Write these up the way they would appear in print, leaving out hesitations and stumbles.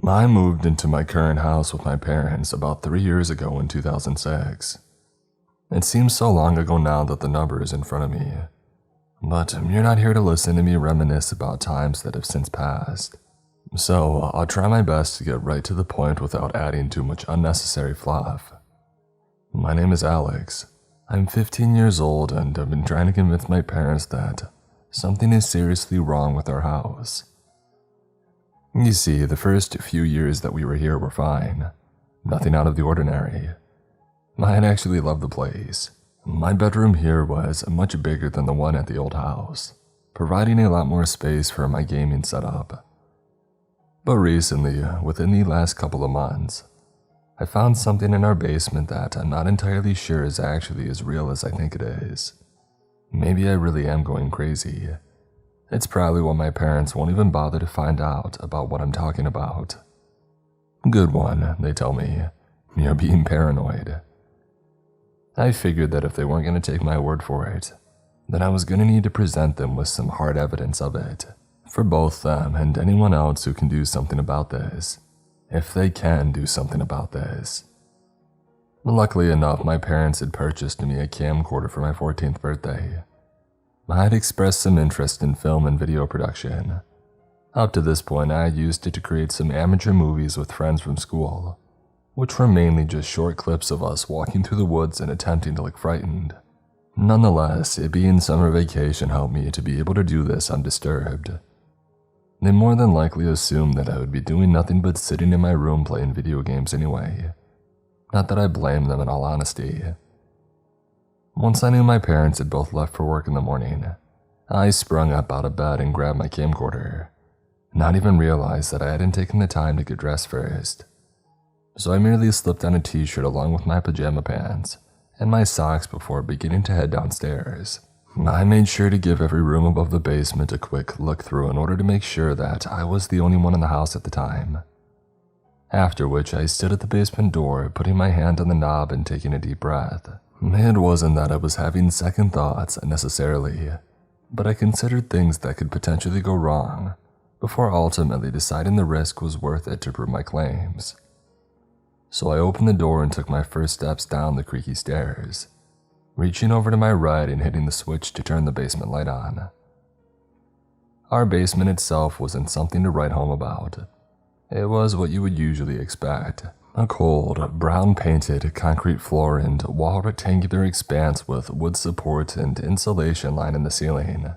I moved into my current house with my parents about 3 years ago in 2006. It seems so long ago now that the number is in front of me. But you're not here to listen to me reminisce about times that have since passed. So I'll try my best to get right to the point without adding too much unnecessary fluff. My name is Alex. I'm 15 years old and I've been trying to convince my parents that something is seriously wrong with our house. You see, the first few years that we were here were fine. Nothing out of the ordinary. I had actually loved the place. My bedroom here was much bigger than the one at the old house, providing a lot more space for my gaming setup. But recently, within the last couple of months, I found something in our basement that I'm not entirely sure is actually as real as I think it is. Maybe I really am going crazy. It's probably what my parents won't even bother to find out about what I'm talking about. Good one, they tell me. You're being paranoid. I figured that if they weren't going to take my word for it, then I was going to need to present them with some hard evidence of it, for both them and anyone else who can do something about this, if they can do something about this. Luckily enough, my parents had purchased me a camcorder for my 14th birthday. I had expressed some interest in film and video production. Up to this point, I had used it to create some amateur movies with friends from school, which were mainly just short clips of us walking through the woods and attempting to look frightened. Nonetheless, it being summer vacation helped me to be able to do this undisturbed. They more than likely assumed that I would be doing nothing but sitting in my room playing video games anyway. Not that I blame them in all honesty. Once I knew my parents had both left for work in the morning, I sprung up out of bed and grabbed my camcorder, not even realized that I hadn't taken the time to get dressed first. So I merely slipped on a t-shirt along with my pajama pants and my socks before beginning to head downstairs. I made sure to give every room above the basement a quick look through in order to make sure that I was the only one in the house at the time. After which I stood at the basement door, putting my hand on the knob and taking a deep breath. It wasn't that I was having second thoughts necessarily, but I considered things that could potentially go wrong before ultimately deciding the risk was worth it to prove my claims. So I opened the door and took my first steps down the creaky stairs, reaching over to my right and hitting the switch to turn the basement light on. Our basement itself wasn't something to write home about. It was what you would usually expect. A cold, brown-painted concrete floor and wall rectangular expanse with wood support and insulation lining the ceiling.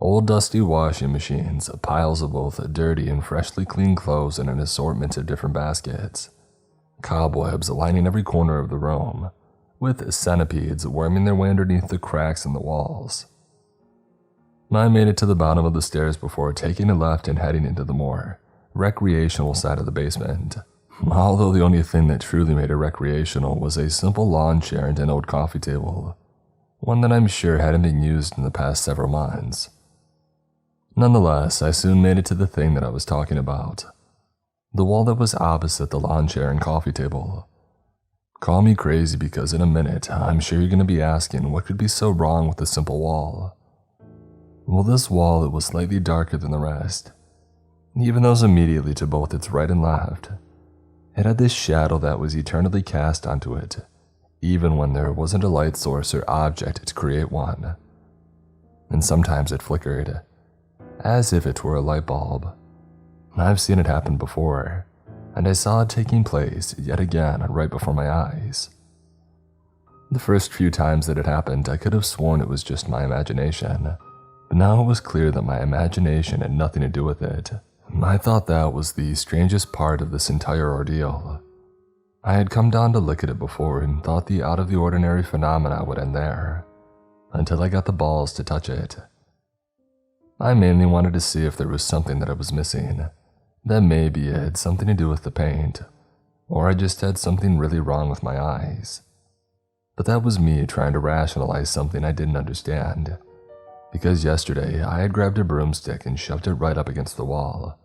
Old dusty washing machines, piles of both dirty and freshly cleaned clothes in an assortment of different baskets. Cobwebs lining every corner of the room, with centipedes worming their way underneath the cracks in the walls. I made it to the bottom of the stairs before taking a left and heading into the more recreational side of the basement. Although the only thing that truly made it recreational was a simple lawn chair and an old coffee table, one that I'm sure hadn't been used in the past several months. Nonetheless, I soon made it to the thing that I was talking about. The wall that was opposite the lawn chair and coffee table. Call me crazy because in a minute, I'm sure you're going to be asking what could be so wrong with the simple wall. Well, this wall, it was slightly darker than the rest. Even those immediately to both its right and left. It had this shadow that was eternally cast onto it, even when there wasn't a light source or object to create one. And sometimes it flickered, as if it were a light bulb. I've seen it happen before, and I saw it taking place yet again right before my eyes. The first few times that it happened, I could have sworn it was just my imagination, but now it was clear that my imagination had nothing to do with it. I thought that was the strangest part of this entire ordeal. I had come down to look at it before and thought the out-of-the-ordinary phenomena would end there, until I got the balls to touch it. I mainly wanted to see if there was something that I was missing, that maybe it had something to do with the paint, or I just had something really wrong with my eyes. But that was me trying to rationalize something I didn't understand, because yesterday I had grabbed a broomstick and shoved it right up against the wall,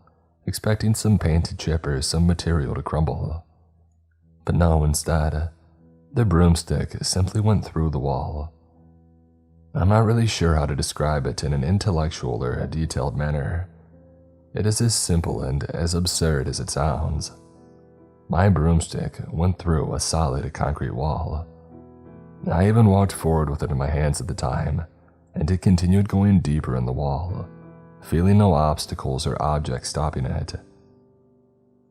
expecting some paint to chip or some material to crumble. But no, instead, the broomstick simply went through the wall. I'm not really sure how to describe it in an intellectual or a detailed manner, It is as simple and as absurd as it sounds. My broomstick went through a solid concrete wall. I even walked forward with it in my hands at the time, and it continued going deeper in the wall, feeling no obstacles or objects stopping it.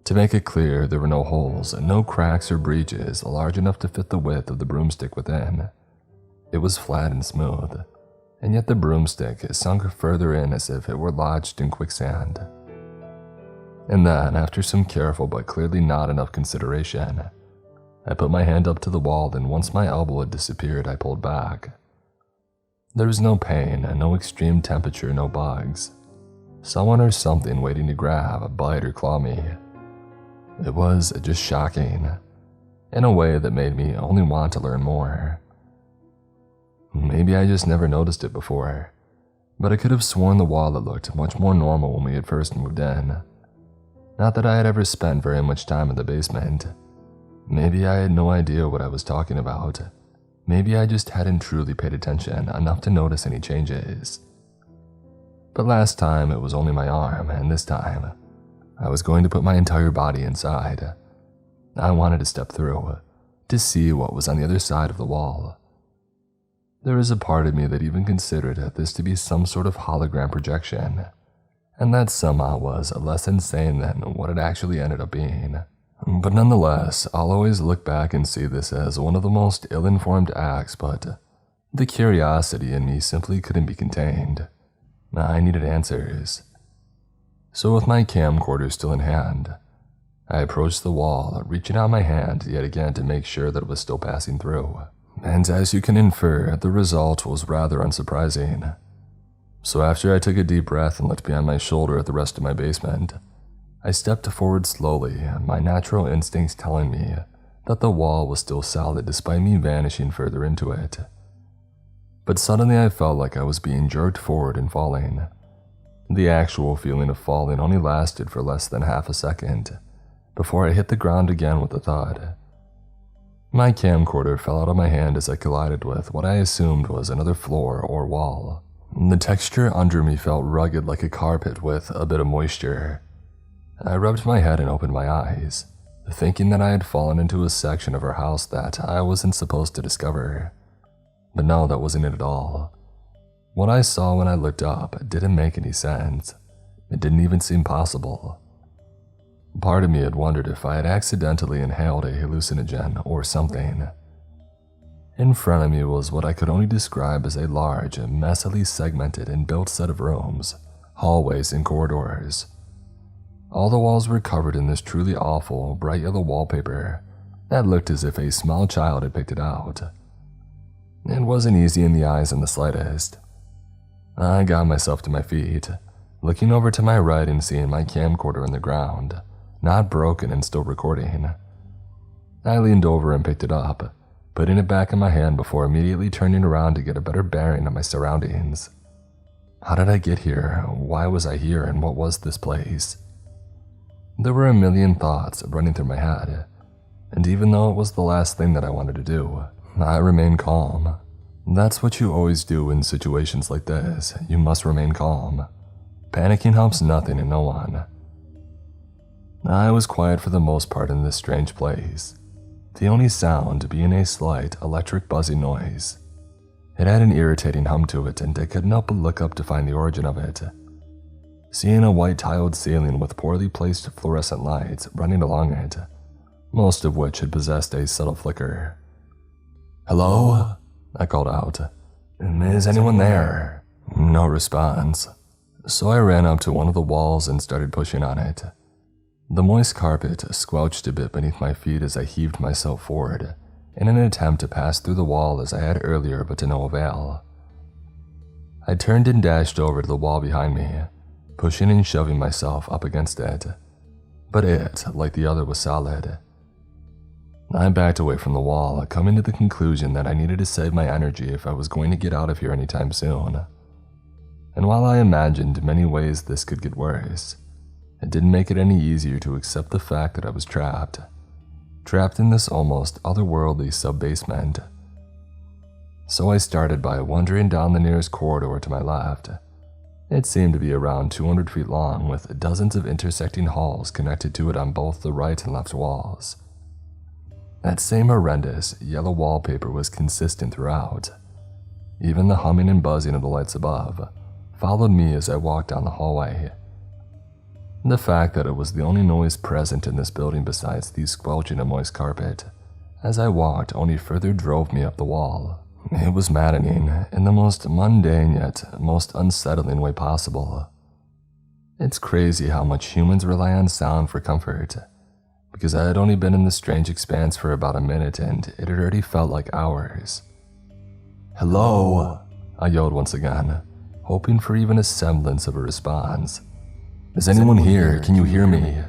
To make it clear, there were no holes, no cracks or breaches large enough to fit the width of the broomstick within. It was flat and smooth, and yet the broomstick sunk further in as if it were lodged in quicksand. And then, after some careful but clearly not enough consideration, I put my hand up to the wall, and once my elbow had disappeared, I pulled back. There was no pain, no extreme temperature, no bugs. Someone or something waiting to grab, bite, or claw me. It was just shocking, in a way that made me only want to learn more. Maybe I just never noticed it before, but I could have sworn the wall had looked much more normal when we had first moved in. Not that I had ever spent very much time in the basement. Maybe I had no idea what I was talking about. Maybe I just hadn't truly paid attention enough to notice any changes. But last time it was only my arm, and this time I was going to put my entire body inside. I wanted to step through, to see what was on the other side of the wall. There was a part of me that even considered this to be some sort of hologram projection, and that somehow was less insane than what it actually ended up being. But nonetheless, I'll always look back and see this as one of the most ill-informed acts, but the curiosity in me simply couldn't be contained. I needed answers. So with my camcorder still in hand, I approached the wall, reaching out my hand yet again to make sure that it was still passing through. And as you can infer, the result was rather unsurprising. So after I took a deep breath and looked behind my shoulder at the rest of my basement, I stepped forward slowly, my natural instincts telling me that the wall was still solid despite me vanishing further into it. But suddenly I felt like I was being jerked forward and falling. The actual feeling of falling only lasted for less than half a second, before I hit the ground again with a thud. My camcorder fell out of my hand as I collided with what I assumed was another floor or wall. The texture under me felt rugged like a carpet with a bit of moisture. I rubbed my head and opened my eyes, thinking that I had fallen into a section of our house that I wasn't supposed to discover. But no, that wasn't it at all. What I saw when I looked up didn't make any sense. It didn't even seem possible. Part of me had wondered if I had accidentally inhaled a hallucinogen or something. In front of me was what I could only describe as a large, messily segmented and built set of rooms, hallways, and corridors. All the walls were covered in this truly awful, bright yellow wallpaper that looked as if a small child had picked it out. It wasn't easy in the eyes in the slightest. I got myself to my feet, looking over to my right and seeing my camcorder on the ground, not broken and still recording. I leaned over and picked it up, putting it back in my hand before immediately turning around to get a better bearing of my surroundings. How did I get here? Why was I here, and what was this place? There were a million thoughts running through my head, and even though it was the last thing that I wanted to do, I remained calm. That's what you always do in situations like this. You must remain calm. Panicking helps nothing and no one. I was quiet for the most part in this strange place, the only sound being a slight electric buzzing noise. It had an irritating hum to it, and I couldn't help but look up to find the origin of it. Seeing a white tiled ceiling with poorly placed fluorescent lights running along it, most of which had possessed a subtle flicker. "Hello?" I called out. "Is anyone there?" No response. So I ran up to one of the walls and started pushing on it. The moist carpet squelched a bit beneath my feet as I heaved myself forward in an attempt to pass through the wall as I had earlier, but to no avail. I turned and dashed over to the wall behind me, pushing and shoving myself up against it. But it, like the other, was solid. I backed away from the wall, coming to the conclusion that I needed to save my energy if I was going to get out of here anytime soon. And while I imagined many ways this could get worse, it didn't make it any easier to accept the fact that I was trapped in this almost otherworldly sub-basement. So I started by wandering down the nearest corridor to my left, It seemed to be around 200 feet long, with dozens of intersecting halls connected to it on both the right and left walls. That same horrendous yellow wallpaper was consistent throughout. Even the humming and buzzing of the lights above followed me as I walked down the hallway. The fact that it was the only noise present in this building besides the squelching of moist carpet as I walked only further drove me up the wall. It was maddening in the most mundane yet most unsettling way possible. It's crazy how much humans rely on sound for comfort, because I had only been in this strange expanse for about a minute and it had already felt like hours. "Hello," I yelled once again, hoping for even a semblance of a response. "Is anyone here? Can you hear me?"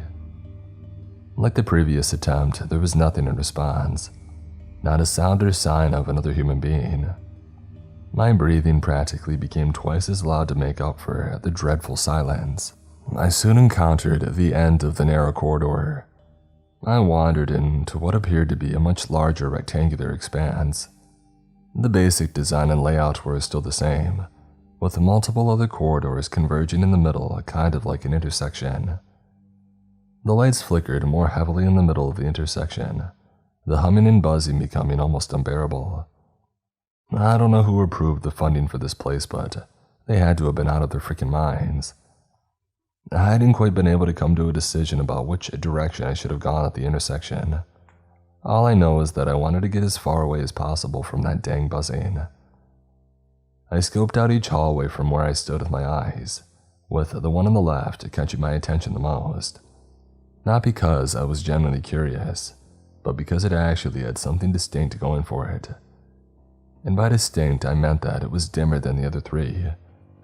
Like the previous attempt, there was nothing in response. Not a sound or sign of another human being. My breathing practically became twice as loud to make up for the dreadful silence. I soon encountered the end of the narrow corridor. I wandered into what appeared to be a much larger rectangular expanse. The basic design and layout were still the same, with multiple other corridors converging in the middle, kind of like an intersection. The lights flickered more heavily in the middle of the intersection, the humming and buzzing becoming almost unbearable. I don't know who approved the funding for this place, but they had to have been out of their freaking minds. I hadn't quite been able to come to a decision about which direction I should have gone at the intersection. All I know is that I wanted to get as far away as possible from that dang buzzing. I scoped out each hallway from where I stood with my eyes, with the one on the left catching my attention the most. Not because I was genuinely curious, but because it actually had something distinct going for it. And by distinct, I meant that it was dimmer than the other three,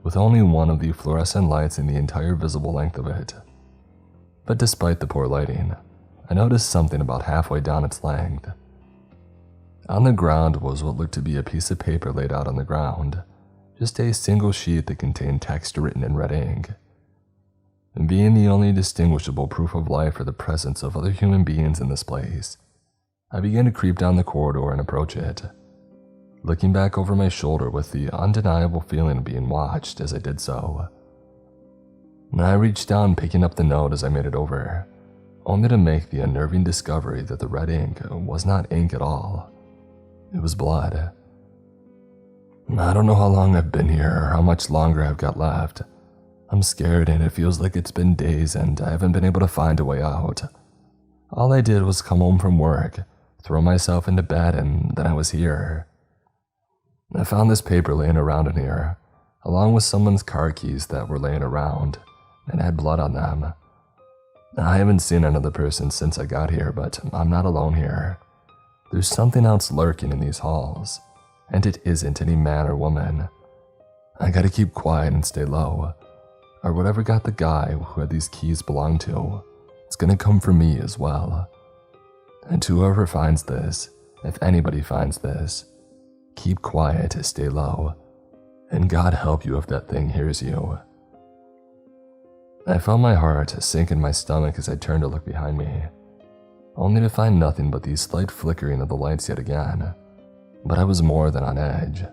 with only one of the fluorescent lights in the entire visible length of it. But despite the poor lighting, I noticed something about halfway down its length. On the ground was what looked to be a piece of paper laid out on the ground, just a single sheet that contained text written in red ink. And being the only distinguishable proof of life or the presence of other human beings in this place, I began to creep down the corridor and approach it, looking back over my shoulder with the undeniable feeling of being watched as I did so. I reached down, picking up the note as I made it over, only to make the unnerving discovery that the red ink was not ink at all. It was blood. I don't know how long I've been here or how much longer I've got left. I'm scared and it feels like it's been days and I haven't been able to find a way out. All I did was come home from work, throw myself into bed, and then I was here. I found this paper laying around in here, along with someone's car keys that were laying around, and had blood on them. I haven't seen another person since I got here, but I'm not alone here. There's something else lurking in these halls, and it isn't any man or woman. I gotta keep quiet and stay low, or whatever got the guy who had these keys belonged to, it's gonna come for me as well. And whoever finds this, if anybody finds this, keep quiet, stay low, and God help you if that thing hears you. I felt my heart sink in my stomach as I turned to look behind me, only to find nothing but the slight flickering of the lights yet again, but I was more than on edge.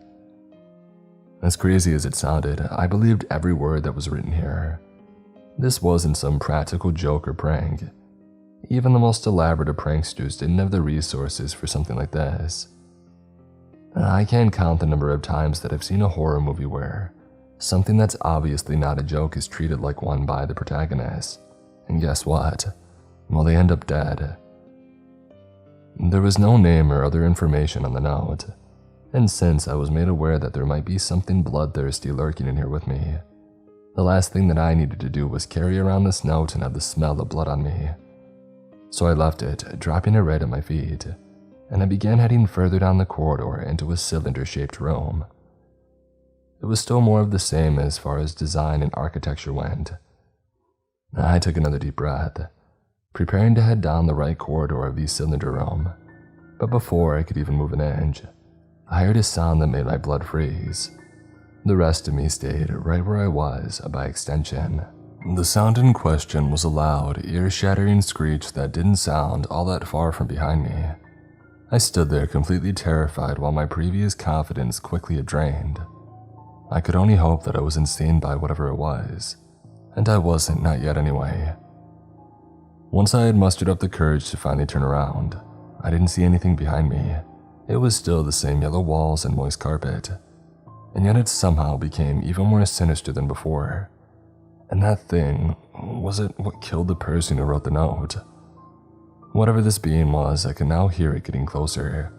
As crazy as it sounded, I believed every word that was written here. This wasn't some practical joke or prank. Even the most elaborate of pranksters didn't have the resources for something like this. I can't count the number of times that I've seen a horror movie where something that's obviously not a joke is treated like one by the protagonist. And guess what? Well, they end up dead. There was no name or other information on the note, and since I was made aware that there might be something bloodthirsty lurking in here with me, the last thing that I needed to do was carry around this note and have the smell of blood on me. So I left it, dropping it right at my feet, and I began heading further down the corridor into a cylinder-shaped room. It was still more of the same as far as design and architecture went. I took another deep breath, preparing to head down the right corridor of the cylinder room, but before I could even move an inch, I heard a sound that made my blood freeze. The rest of me stayed right where I was by extension. The sound in question was a loud, ear-shattering screech that didn't sound all that far from behind me. I stood there completely terrified while my previous confidence quickly had drained. I could only hope that I wasn't seen by whatever it was, and I wasn't, not yet anyway. Once I had mustered up the courage to finally turn around, I didn't see anything behind me. It was still the same yellow walls and moist carpet, and yet it somehow became even more sinister than before. And that thing, was it what killed the person who wrote the note? Whatever this being was, I could now hear it getting closer.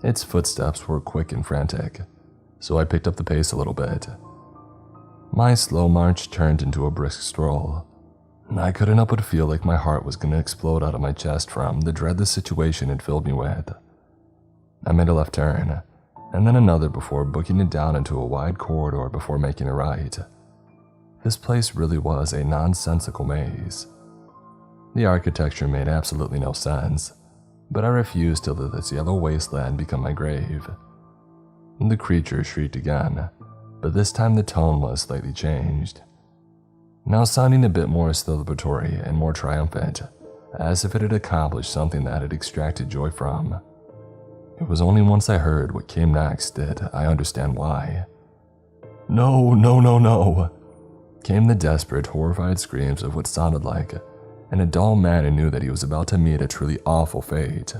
Its footsteps were quick and frantic, so I picked up the pace a little bit. My slow march turned into a brisk stroll. I couldn't help but feel like my heart was going to explode out of my chest from the dread the situation had filled me with. I made a left turn, and then another before booking it down into a wide corridor before making a right. This place really was a nonsensical maze. The architecture made absolutely no sense, but I refused to let this yellow wasteland become my grave. The creature shrieked again, but this time the tone was slightly changed, now sounding a bit more celebratory and more triumphant, as if it had accomplished something that it extracted joy from. It was only once I heard what came next did I understand why. "No, no, no, no," came the desperate, horrified screams of what sounded like an adult man who knew that he was about to meet a truly awful fate.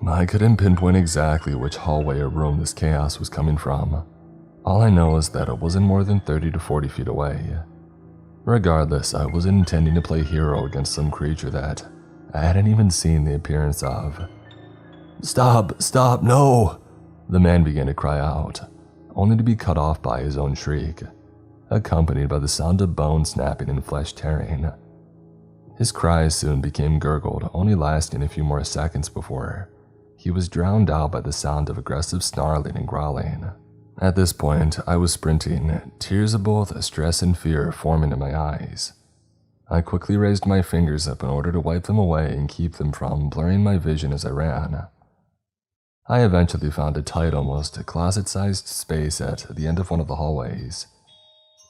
I couldn't pinpoint exactly which hallway or room this chaos was coming from. All I know is that it wasn't more than 30 to 40 feet away. Regardless, I wasn't intending to play hero against some creature that I hadn't even seen the appearance of. "Stop, stop, no!" the man began to cry out, only to be cut off by his own shriek, accompanied by the sound of bone snapping and flesh tearing. His cries soon became gurgled, only lasting a few more seconds before he was drowned out by the sound of aggressive snarling and growling. At this point, I was sprinting, tears of both stress and fear forming in my eyes. I quickly raised my fingers up in order to wipe them away and keep them from blurring my vision as I ran. I eventually found a tight, almost closet-sized space at the end of one of the hallways.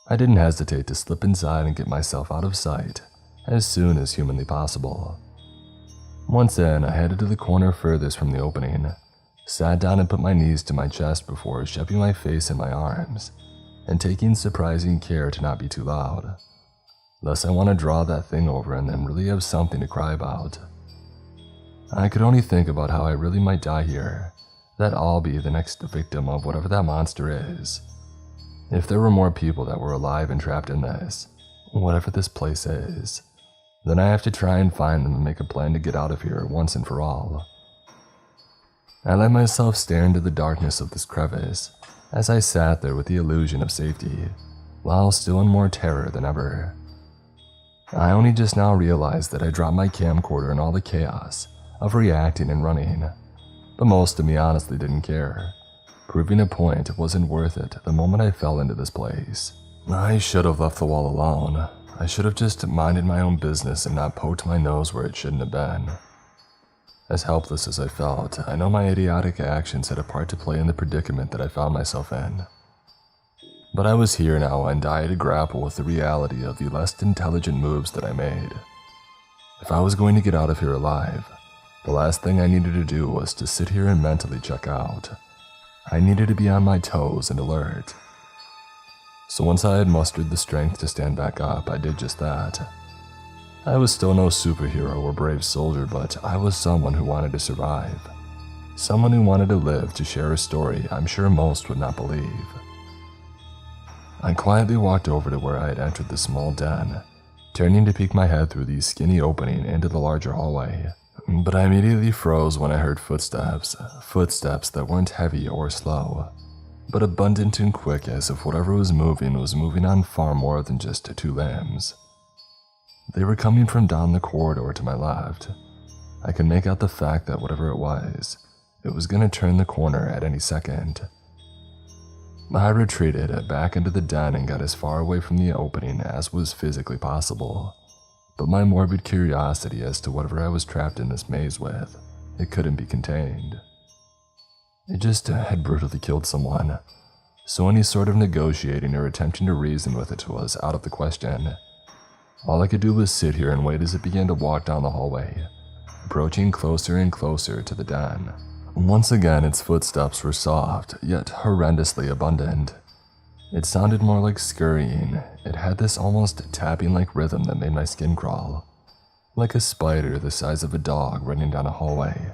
I didn't hesitate to slip inside and get myself out of sight as soon as humanly possible. Once in, I headed to the corner furthest from the opening, sat down and put my knees to my chest before shoving my face in my arms and taking surprising care to not be too loud, lest I want to draw that thing over and then really have something to cry about. I could only think about how I really might die here, that I'll be the next victim of whatever that monster is. If there were more people that were alive and trapped in this, whatever this place is, then I have to try and find them and make a plan to get out of here once and for all. I let myself stare into the darkness of this crevice as I sat there with the illusion of safety, while still in more terror than ever. I only just now realized that I dropped my camcorder in all the chaos of reacting and running, but most of me honestly didn't care. Proving a point wasn't worth it the moment I fell into this place. I should have left the wall alone. I should have just minded my own business and not poked my nose where it shouldn't have been. As helpless as I felt, I know my idiotic actions had a part to play in the predicament that I found myself in. But I was here now and I had to grapple with the reality of the less intelligent moves that I made. If I was going to get out of here alive, the last thing I needed to do was to sit here and mentally check out. I needed to be on my toes and alert. So once I had mustered the strength to stand back up, I did just that. I was still no superhero or brave soldier, but I was someone who wanted to survive. Someone who wanted to live to share a story I'm sure most would not believe. I quietly walked over to where I had entered the small den, turning to peek my head through the skinny opening into the larger hallway. But I immediately froze when I heard footsteps that weren't heavy or slow, but abundant and quick, as if whatever was moving on far more than just two limbs. They were coming from down the corridor to my left. I could make out the fact that whatever it was going to turn the corner at any second. I retreated back into the den and got as far away from the opening as was physically possible, but my morbid curiosity as to whatever I was trapped in this maze with, it couldn't be contained. It just had brutally killed someone, so any sort of negotiating or attempting to reason with it was out of the question. All I could do was sit here and wait as it began to walk down the hallway, approaching closer and closer to the den. Once again, its footsteps were soft, yet horrendously abundant. It sounded more like scurrying. It had this almost tapping-like rhythm that made my skin crawl, like a spider the size of a dog running down a hallway.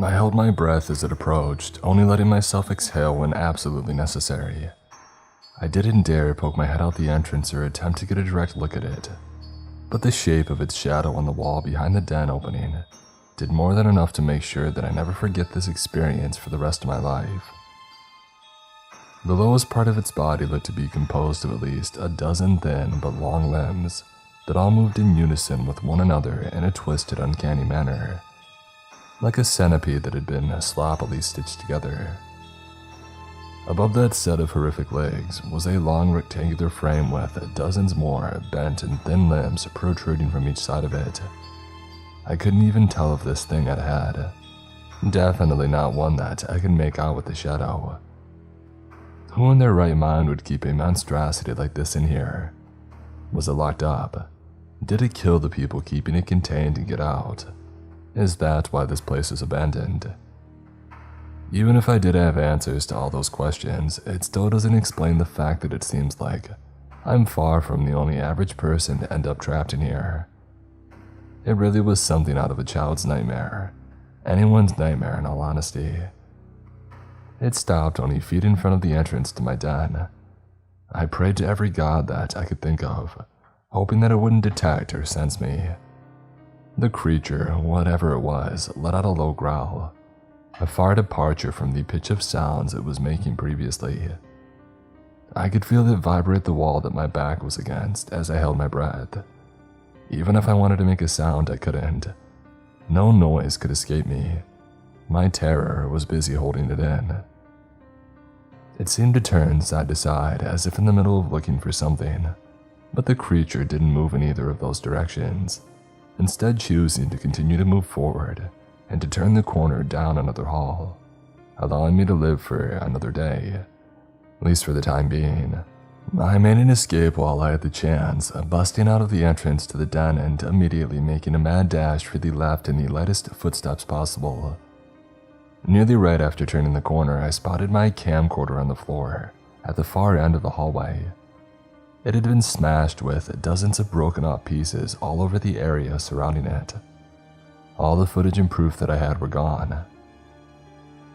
I held my breath as it approached, only letting myself exhale when absolutely necessary. I didn't dare poke my head out the entrance or attempt to get a direct look at it, but the shape of its shadow on the wall behind the den opening did more than enough to make sure that I never forget this experience for the rest of my life. The lowest part of its body looked to be composed of at least a dozen thin but long limbs that all moved in unison with one another in a twisted, uncanny manner, like a centipede that had been sloppily stitched together. Above that set of horrific legs was a long rectangular frame with dozens more bent and thin limbs protruding from each side of it. I couldn't even tell if this thing had a head. Definitely not one that I could make out with the shadow. Who in their right mind would keep a monstrosity like this in here? Was it locked up? Did it kill the people keeping it contained and get out? Is that why this place is abandoned? Even if I did have answers to all those questions, it still doesn't explain the fact that it seems like I'm far from the only average person to end up trapped in here. It really was something out of a child's nightmare. Anyone's nightmare, in all honesty. It stopped only feet in front of the entrance to my den. I prayed to every god that I could think of, hoping that it wouldn't detect or sense me. The creature, whatever it was, let out a low growl, a far departure from the pitch of sounds it was making previously. I could feel it vibrate the wall that my back was against as I held my breath. Even if I wanted to make a sound, I couldn't. No noise could escape me. My terror was busy holding it in. It seemed to turn side to side as if in the middle of looking for something, but the creature didn't move in either of those directions, instead choosing to continue to move forward and to turn the corner down another hall, allowing me to live for another day, at least for the time being. I made an escape while I had the chance, busting out of the entrance to the den and immediately making a mad dash for the left in the lightest footsteps possible. Nearly right after turning the corner, I spotted my camcorder on the floor at the far end of the hallway. It had been smashed with dozens of broken off pieces all over the area surrounding it. All the footage and proof that I had were gone.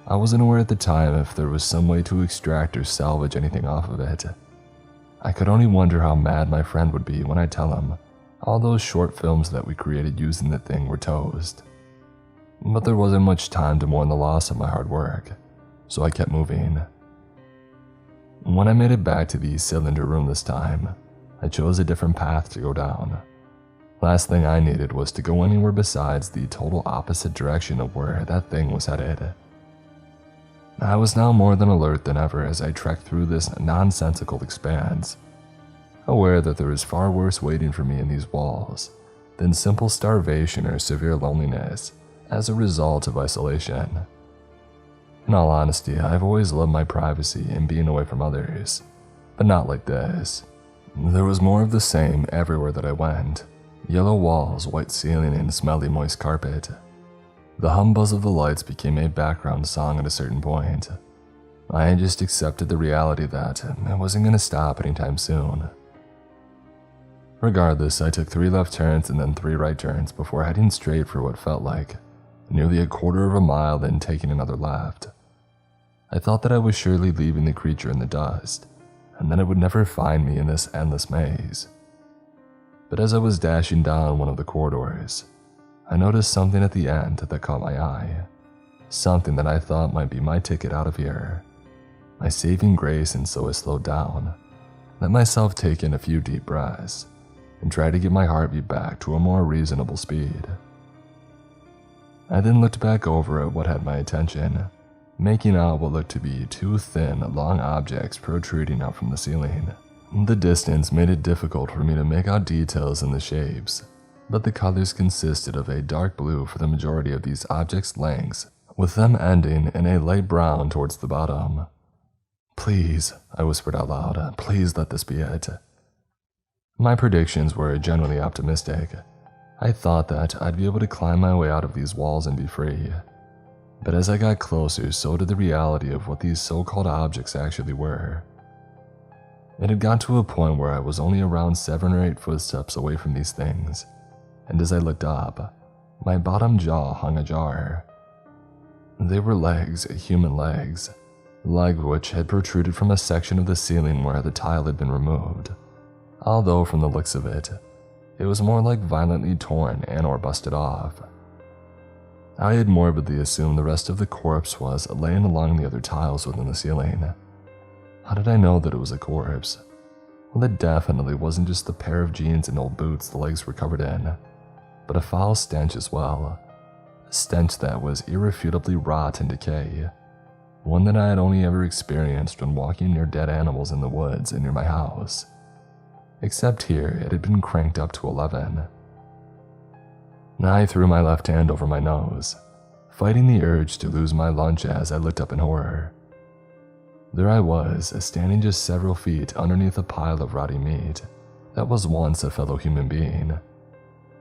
I wasn't aware at the time if there was some way to extract or salvage anything off of it. I could only wonder how mad my friend would be when I tell him all those short films that we created using the thing were toast. But there wasn't much time to mourn the loss of my hard work, so I kept moving. When I made it back to the cylinder room this time, I chose a different path to go down. Last thing I needed was to go anywhere besides the total opposite direction of where that thing was headed. I was now more than alert than ever as I trekked through this nonsensical expanse, aware that there was far worse waiting for me in these walls than simple starvation or severe loneliness as a result of isolation. In all honesty, I've always loved my privacy and being away from others, but not like this. There was more of the same everywhere that I went. Yellow walls, white ceiling, and smelly moist carpet. The hum buzz of the lights became a background song at a certain point. I had just accepted the reality that it wasn't going to stop anytime soon. Regardless, I took 3 left turns and then 3 right turns before heading straight for what felt like nearly a quarter of a mile, then taking another left. I thought that I was surely leaving the creature in the dust, and that it would never find me in this endless maze. But as I was dashing down one of the corridors, I noticed something at the end that caught my eye. Something that I thought might be my ticket out of here. My saving grace, and so I slowed down, let myself take in a few deep breaths, and try to get my heartbeat back to a more reasonable speed. I then looked back over at what had my attention, making out what looked to be 2 thin, long objects protruding out from the ceiling. The distance made it difficult for me to make out details in the shapes, but the colors consisted of a dark blue for the majority of these objects' lengths, with them ending in a light brown towards the bottom. "Please," I whispered out loud, "please let this be it." My predictions were generally optimistic. I thought that I'd be able to climb my way out of these walls and be free. But as I got closer, so did the reality of what these so-called objects actually were. It had got to a point where I was only around 7 or 8 footsteps away from these things, and as I looked up, my bottom jaw hung ajar. They were legs, human legs, leg which had protruded from a section of the ceiling where the tile had been removed, although from the looks of it, it was more like violently torn and or busted off. I had morbidly assumed the rest of the corpse was laying along the other tiles within the ceiling. How did I know that it was a corpse? Well, it definitely wasn't just the pair of jeans and old boots the legs were covered in, but a foul stench as well. A stench that was irrefutably rot and decay, one that I had only ever experienced when walking near dead animals in the woods and near my house. Except here, it had been cranked up to 11. I threw my left hand over my nose, fighting the urge to lose my lunch as I looked up in horror. There I was, standing just several feet underneath a pile of rotting meat that was once a fellow human being.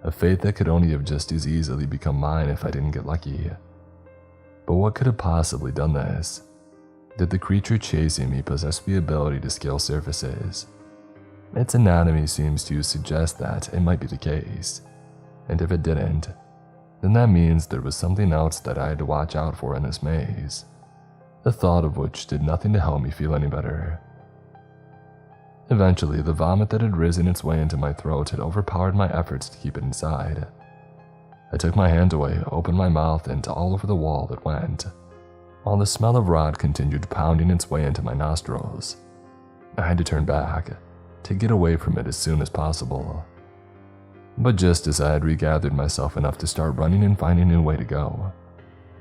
A fate that could only have just as easily become mine if I didn't get lucky. But what could have possibly done this? Did the creature chasing me possess the ability to scale surfaces? Its anatomy seems to suggest that it might be the case, and if it didn't, then that means there was something else that I had to watch out for in this maze, the thought of which did nothing to help me feel any better. Eventually, the vomit that had risen its way into my throat had overpowered my efforts to keep it inside. I took my hand away, opened my mouth, and all over the wall it went, while the smell of rot continued pounding its way into my nostrils. I had to turn back, to get away from it as soon as possible. But just as I had regathered myself enough to start running and finding a way to go,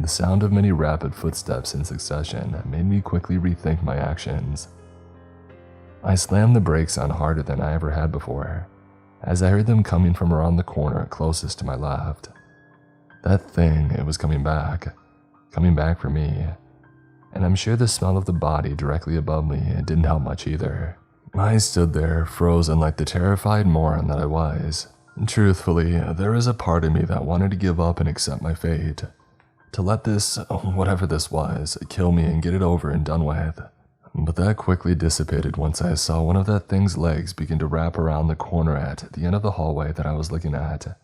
the sound of many rapid footsteps in succession made me quickly rethink my actions. I slammed the brakes on harder than I ever had before, as I heard them coming from around the corner closest to my left. That thing, it was coming back for me, and I'm sure the smell of the body directly above me didn't help much either. I stood there, frozen like the terrified moron that I was. Truthfully, there was a part of me that wanted to give up and accept my fate, to let this, whatever this was, kill me and get it over and done with. But that quickly dissipated once I saw one of that thing's legs begin to wrap around the corner at the end of the hallway that I was looking at.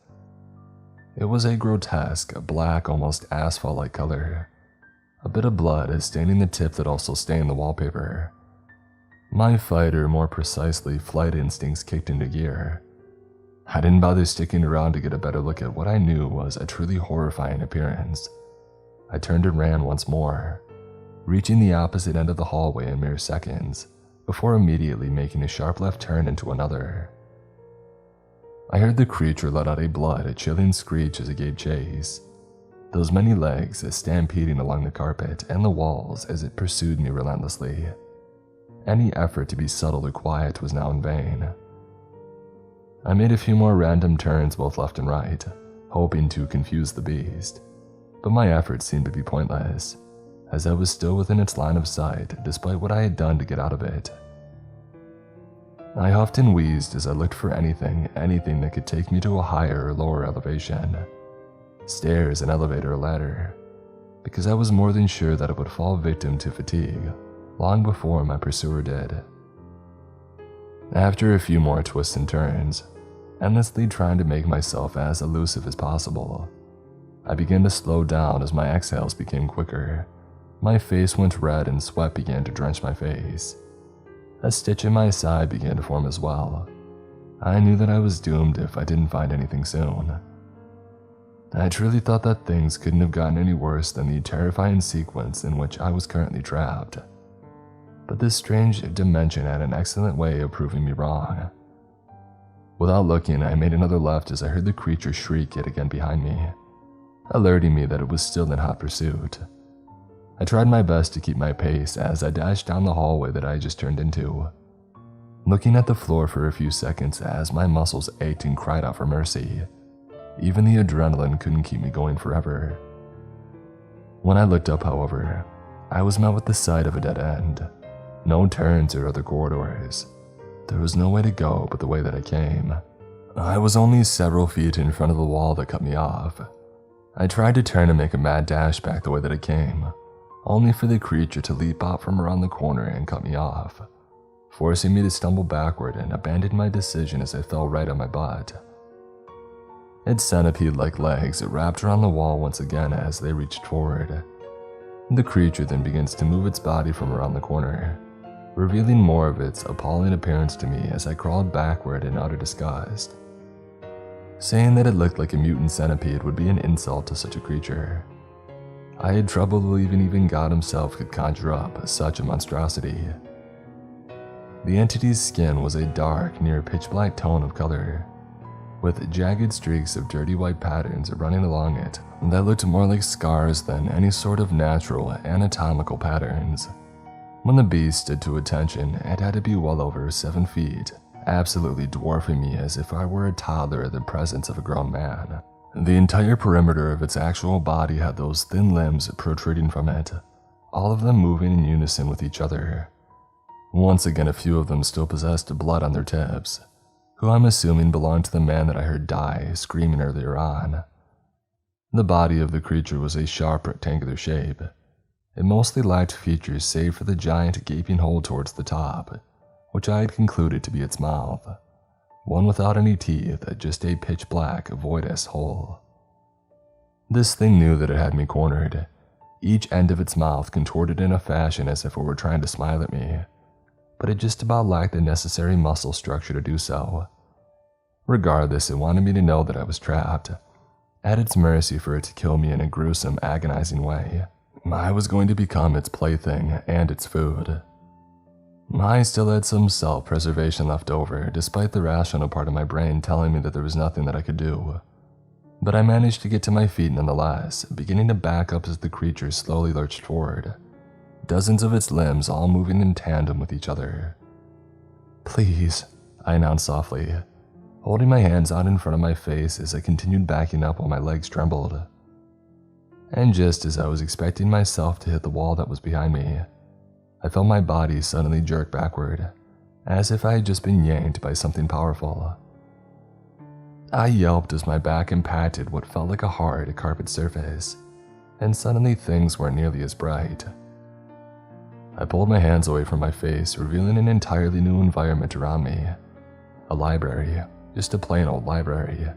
It was a grotesque, black, almost asphalt-like color. A bit of blood staining the tip that also stained the wallpaper. My fight, or more precisely, flight instincts kicked into gear. I didn't bother sticking around to get a better look at what I knew was a truly horrifying appearance. I turned and ran once more, reaching the opposite end of the hallway in mere seconds, before immediately making a sharp left turn into another. I heard the creature let out a chilling screech as it gave chase, those many legs stampeding along the carpet and the walls as it pursued me relentlessly. Any effort to be subtle or quiet was now in vain. I made a few more random turns both left and right, hoping to confuse the beast, but my efforts seemed to be pointless, as I was still within its line of sight despite what I had done to get out of it. I huffed and wheezed as I looked for anything that could take me to a higher or lower elevation, stairs, an elevator, or ladder, because I was more than sure that it would fall victim to fatigue long before my pursuer did. After a few more twists and turns, endlessly trying to make myself as elusive as possible, I began to slow down as my exhales became quicker. My face went red and sweat began to drench my face. A stitch in my side began to form as well. I knew that I was doomed if I didn't find anything soon. I truly thought that things couldn't have gotten any worse than the terrifying sequence in which I was currently trapped. But this strange dimension had an excellent way of proving me wrong. Without looking, I made another left as I heard the creature shriek yet again behind me, alerting me that it was still in hot pursuit. I tried my best to keep my pace as I dashed down the hallway that I just turned into, looking at the floor for a few seconds as my muscles ached and cried out for mercy. Even the adrenaline couldn't keep me going forever. When I looked up, however, I was met with the sight of a dead end. No turns or other corridors. There was no way to go but the way that I came. I was only several feet in front of the wall that cut me off. I tried to turn and make a mad dash back the way that I came, only for the creature to leap out from around the corner and cut me off, forcing me to stumble backward and abandon my decision as I fell right on my butt. Its centipede-like legs wrapped around the wall once again as they reached forward. The creature then begins to move its body from around the corner, revealing more of its appalling appearance to me as I crawled backward in utter disgust. Saying that it looked like a mutant centipede would be an insult to such a creature. I had trouble believing even God himself could conjure up such a monstrosity. The entity's skin was a dark, near pitch-black tone of color, with jagged streaks of dirty white patterns running along it that looked more like scars than any sort of natural anatomical patterns. When the beast stood to attention, it had to be well over 7 feet, absolutely dwarfing me as if I were a toddler in the presence of a grown man. The entire perimeter of its actual body had those thin limbs protruding from it, all of them moving in unison with each other. Once again, a few of them still possessed blood on their tips, who I'm assuming belonged to the man that I heard die screaming earlier on. The body of the creature was a sharp rectangular shape. It mostly lacked features save for the giant gaping hole towards the top, which I had concluded to be its mouth. One without any teeth, just a pitch-black, voidous hole. This thing knew that it had me cornered, each end of its mouth contorted in a fashion as if it were trying to smile at me, but it just about lacked the necessary muscle structure to do so. Regardless, it wanted me to know that I was trapped, at its mercy for it to kill me in a gruesome, agonizing way. I was going to become its plaything and its food. I still had some self-preservation left over, despite the rational part of my brain telling me that there was nothing that I could do. But I managed to get to my feet nonetheless, beginning to back up as the creature slowly lurched forward, dozens of its limbs all moving in tandem with each other. "Please," I announced softly, holding my hands out in front of my face as I continued backing up while my legs trembled. And just as I was expecting myself to hit the wall that was behind me, I felt my body suddenly jerk backward, as if I had just been yanked by something powerful. I yelped as my back impacted what felt like a hard carpet surface, and suddenly things weren't nearly as bright. I pulled my hands away from my face, revealing an entirely new environment around me. A library, just a plain old library.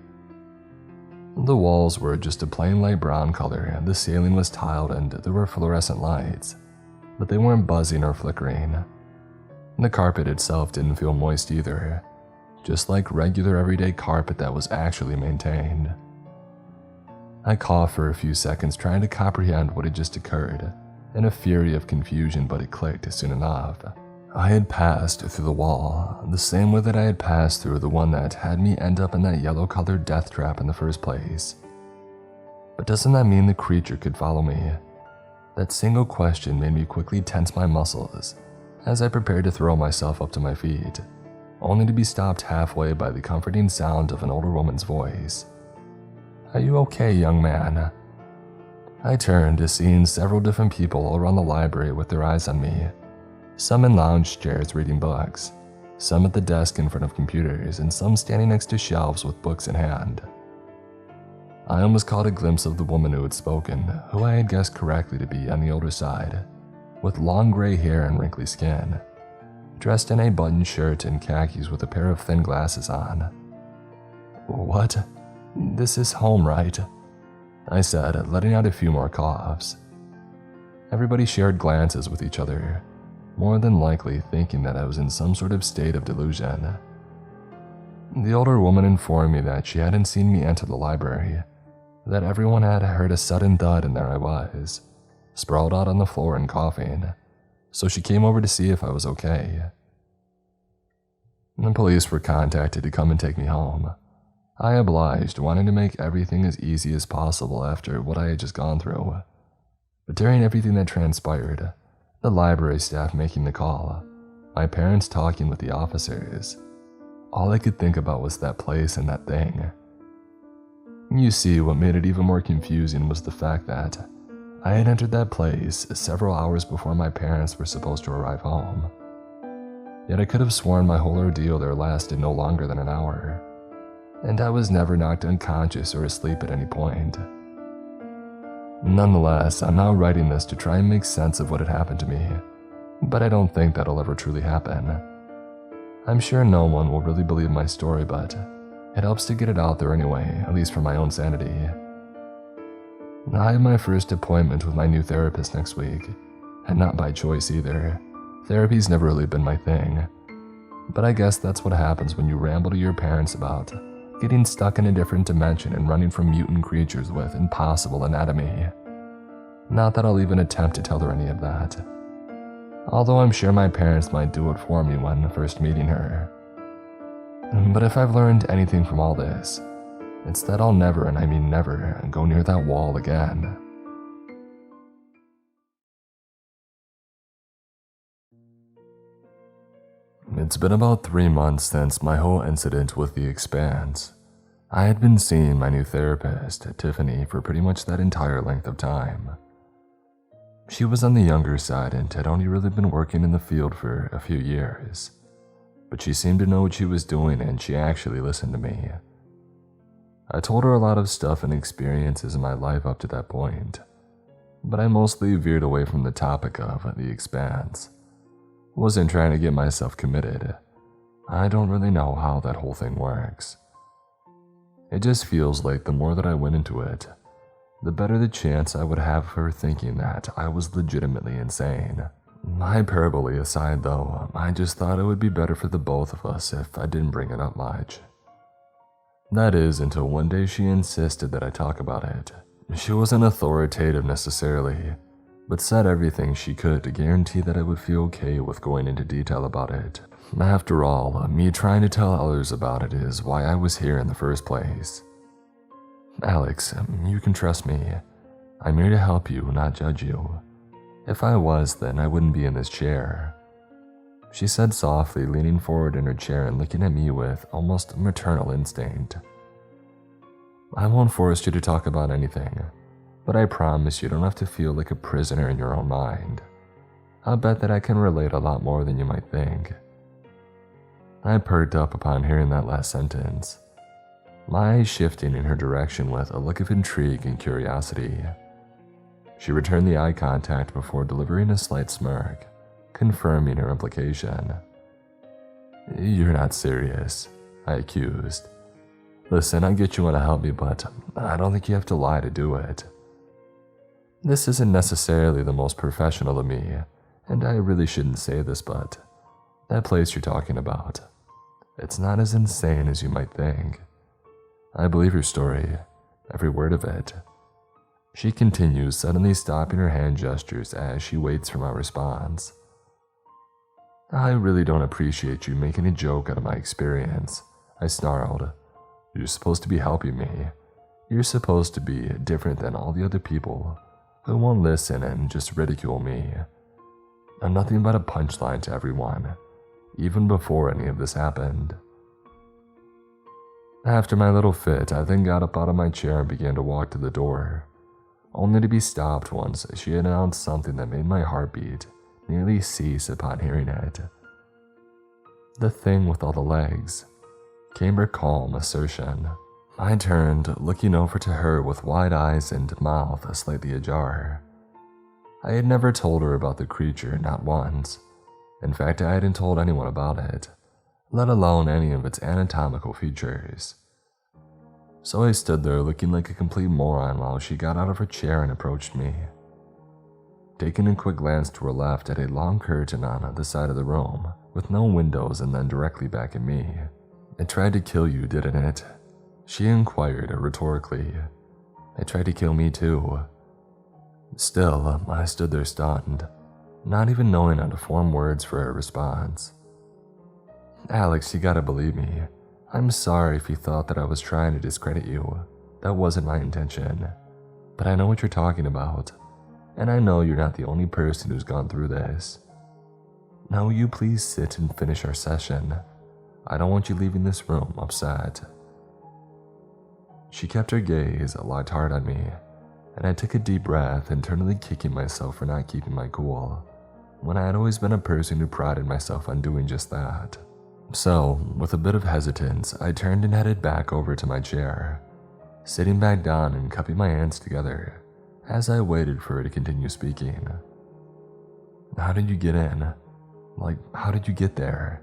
The walls were just a plain light brown color, the ceiling was tiled, and there were fluorescent lights, but they weren't buzzing or flickering. The carpet itself didn't feel moist either, just like regular everyday carpet that was actually maintained. I coughed for a few seconds trying to comprehend what had just occurred, in a fury of confusion, but it clicked soon enough. I had passed through the wall, the same way that I had passed through the one that had me end up in that yellow-colored death trap in the first place. But doesn't that mean the creature could follow me? That single question made me quickly tense my muscles as I prepared to throw myself up to my feet, only to be stopped halfway by the comforting sound of an older woman's voice. "Are you okay, young man?" I turned, seeing several different people all around the library with their eyes on me, some in lounge chairs reading books, some at the desk in front of computers, and some standing next to shelves with books in hand. I almost caught a glimpse of the woman who had spoken, who I had guessed correctly to be on the older side, with long gray hair and wrinkly skin, dressed in a buttoned shirt and khakis with a pair of thin glasses on. "What? This is home, right?" I said, letting out a few more coughs. Everybody shared glances with each other, more than likely thinking that I was in some sort of state of delusion. The older woman informed me that she hadn't seen me enter the library, that everyone had heard a sudden thud and there I was, sprawled out on the floor and coughing, so she came over to see if I was okay. The police were contacted to come and take me home. I obliged, wanting to make everything as easy as possible after what I had just gone through. But during everything that transpired, the library staff making the call, my parents talking with the officers, all I could think about was that place and that thing. You see, what made it even more confusing was the fact that I had entered that place several hours before my parents were supposed to arrive home. Yet I could have sworn my whole ordeal there lasted no longer than an hour, and I was never knocked unconscious or asleep at any point. Nonetheless, I'm now writing this to try and make sense of what had happened to me, but I don't think that'll ever truly happen. I'm sure no one will really believe my story, but it helps to get it out there anyway, at least for my own sanity. I have my first appointment with my new therapist next week, and not by choice either. Therapy's never really been my thing. But I guess that's what happens when you ramble to your parents about getting stuck in a different dimension and running from mutant creatures with impossible anatomy. Not that I'll even attempt to tell her any of that. Although I'm sure my parents might do it for me when first meeting her. But if I've learned anything from all this, it's that I'll never, and I mean never, go near that wall again. It's been about 3 months since my whole incident with the Expanse. I had been seeing my new therapist, Tiffany, for pretty much that entire length of time. She was on the younger side and had only really been working in the field for a few years. But she seemed to know what she was doing, and she actually listened to me. I told her a lot of stuff and experiences in my life up to that point, but I mostly veered away from the topic of the Expanse. Wasn't trying to get myself committed. I don't really know how that whole thing works. It just feels like the more that I went into it, the better the chance I would have of her thinking that I was legitimately insane. Hyperbole aside though, I just thought it would be better for the both of us if I didn't bring it up much. That is, until one day she insisted that I talk about it. She wasn't authoritative necessarily, but said everything she could to guarantee that I would feel okay with going into detail about it. After all, me trying to tell others about it is why I was here in the first place. Alex, you can trust me. I'm here to help you, not judge you. If I was, then I wouldn't be in this chair. She said softly, leaning forward in her chair and looking at me with almost maternal instinct. I won't force you to talk about anything, but I promise you don't have to feel like a prisoner in your own mind. I'll bet that I can relate a lot more than you might think. I perked up upon hearing that last sentence, my eyes shifting in her direction with a look of intrigue and curiosity. She returned the eye contact before delivering a slight smirk, confirming her implication. You're not serious, I accused. Listen, I get you want to help me, but I don't think you have to lie to do it. This isn't necessarily the most professional of me, and I really shouldn't say this, but that place you're talking about, it's not as insane as you might think. I believe your story, every word of it. She continues, suddenly stopping her hand gestures as she waits for my response. I really don't appreciate you making a joke out of my experience, I snarled. You're supposed to be helping me. You're supposed to be different than all the other people who won't listen and just ridicule me. I'm nothing but a punchline to everyone, even before any of this happened. After my little fit, I then got up out of my chair and began to walk to the door, only to be stopped once she announced something that made my heartbeat nearly cease upon hearing it. The thing with all the legs, came her calm assertion. I turned, looking over to her with wide eyes and mouth slightly ajar. I had never told her about the creature, not once. In fact, I hadn't told anyone about it, let alone any of its anatomical features. So I stood there looking like a complete moron while she got out of her chair and approached me. Taking a quick glance to her left at a long curtain on the side of the room, with no windows, and then directly back at me. It tried to kill you, didn't it? She inquired rhetorically. It tried to kill me too. Still, I stood there stunned, not even knowing how to form words for a response. Alex, you gotta believe me. I'm sorry if you thought that I was trying to discredit you. That wasn't my intention. But I know what you're talking about, and I know you're not the only person who's gone through this. Now will you please sit and finish our session? I don't want you leaving this room upset. She kept her gaze locked hard on me, and I took a deep breath, internally kicking myself for not keeping my cool, when I had always been a person who prided myself on doing just that. So, with a bit of hesitance, I turned and headed back over to my chair, sitting back down and cupping my hands together as I waited for her to continue speaking. How did you get in? How did you get there?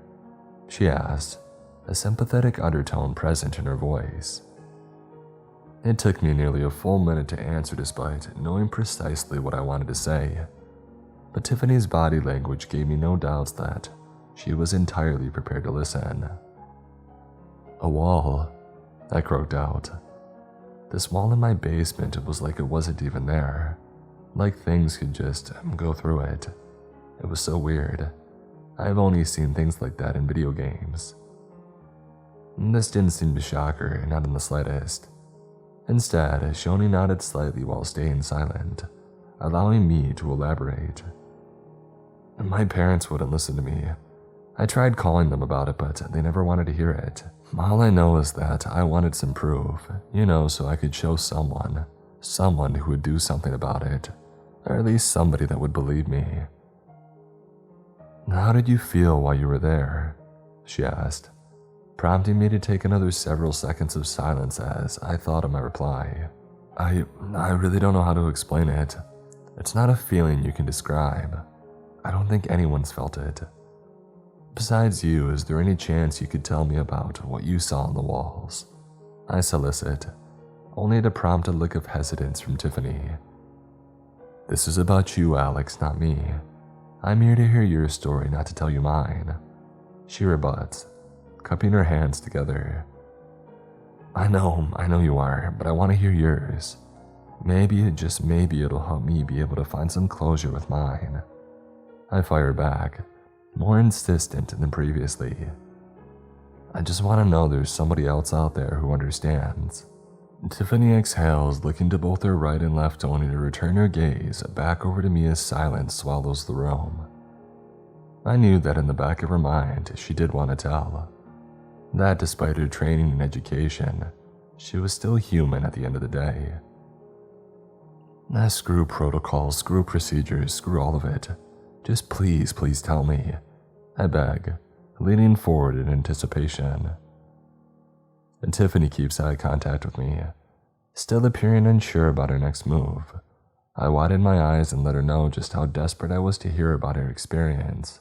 she asked, a sympathetic undertone present in her voice. It took me nearly a full minute to answer despite knowing precisely what I wanted to say, but Tiffany's body language gave me no doubts that she was entirely prepared to listen. A wall, I croaked out. This wall in my basement was like it wasn't even there, like things could just go through it. It was so weird. I've only seen things like that in video games. This didn't seem to shock her, not in the slightest. Instead, Shoni nodded slightly while staying silent, allowing me to elaborate. My parents wouldn't listen to me. I tried calling them about it, but they never wanted to hear it. All I know is that I wanted some proof, so I could show someone who would do something about it, or at least somebody that would believe me. How did you feel while you were there? She asked, prompting me to take another several seconds of silence as I thought of my reply. I really don't know how to explain it. It's not a feeling you can describe. I don't think anyone's felt it. Besides you, is there any chance you could tell me about what you saw on the walls? I solicit, only to prompt a look of hesitance from Tiffany. This is about you, Alex, not me. I'm here to hear your story, not to tell you mine. She rebuts, cupping her hands together. I know you are, but I want to hear yours. Maybe, just maybe, it'll help me be able to find some closure with mine. I fire back, more insistent than previously. I just want to know there's somebody else out there who understands. Tiffany exhales, looking to both her right and left only to return her gaze back over to me as silence swallows the room. I knew that in the back of her mind she did want to tell. That despite her training and education, she was still human at the end of the day. Screw protocols, screw procedures, screw all of it. Just please tell me, I beg, leaning forward in anticipation. And Tiffany keeps eye contact with me, still appearing unsure about her next move. I widened my eyes and let her know just how desperate I was to hear about her experience.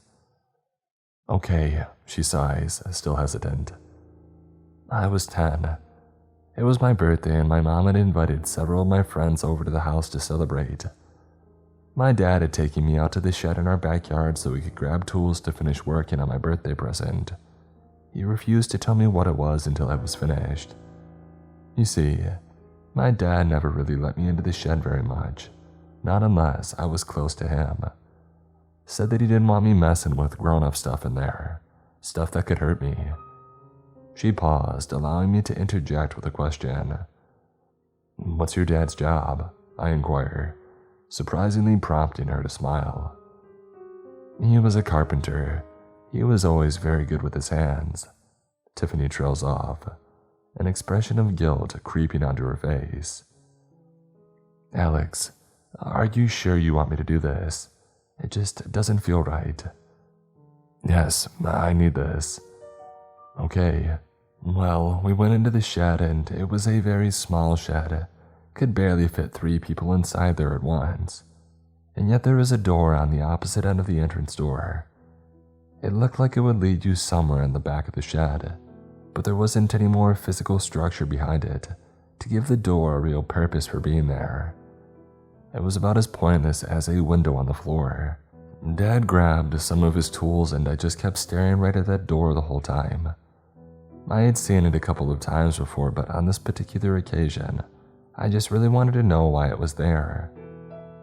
Okay, she sighs, still hesitant. I was 10. It was my birthday and my mom had invited several of my friends over to the house to celebrate. My dad had taken me out to the shed in our backyard so we could grab tools to finish working on my birthday present. He refused to tell me what it was until I was finished. You see, my dad never really let me into the shed very much, not unless I was close to him. Said that he didn't want me messing with grown-up stuff in there, stuff that could hurt me. She paused, allowing me to interject with a question. What's your dad's job? I inquire, surprisingly prompting her to smile. He was a carpenter. He was always very good with his hands. Tiffany trails off, an expression of guilt creeping onto her face. Alex, are you sure you want me to do this? It just doesn't feel right. Yes, I need this. Okay, well, we went into the shed and it was a very small shed. Could barely fit 3 people inside there at once. And yet there was a door on the opposite end of the entrance door. It looked like it would lead you somewhere in the back of the shed, but there wasn't any more physical structure behind it to give the door a real purpose for being there. It was about as pointless as a window on the floor. Dad grabbed some of his tools and I just kept staring right at that door the whole time. I had seen it a couple of times before, but on this particular occasion, I just really wanted to know why it was there.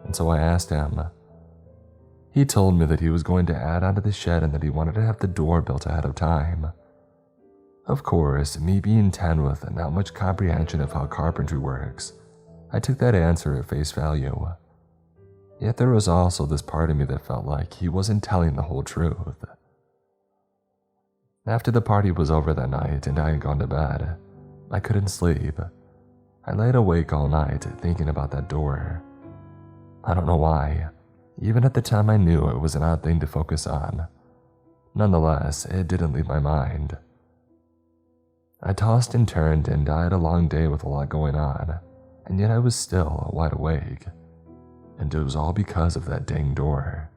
And so I asked him. He told me that he was going to add onto the shed and that he wanted to have the door built ahead of time. Of course, me being 10 with not much comprehension of how carpentry works, I took that answer at face value. Yet there was also this part of me that felt like he wasn't telling the whole truth. After the party was over that night and I had gone to bed, I couldn't sleep. I laid awake all night thinking about that door. I don't know why. Even at the time I knew it was an odd thing to focus on. Nonetheless, it didn't leave my mind. I tossed and turned and I had a long day with a lot going on, and yet I was still wide awake. And it was all because of that dang door.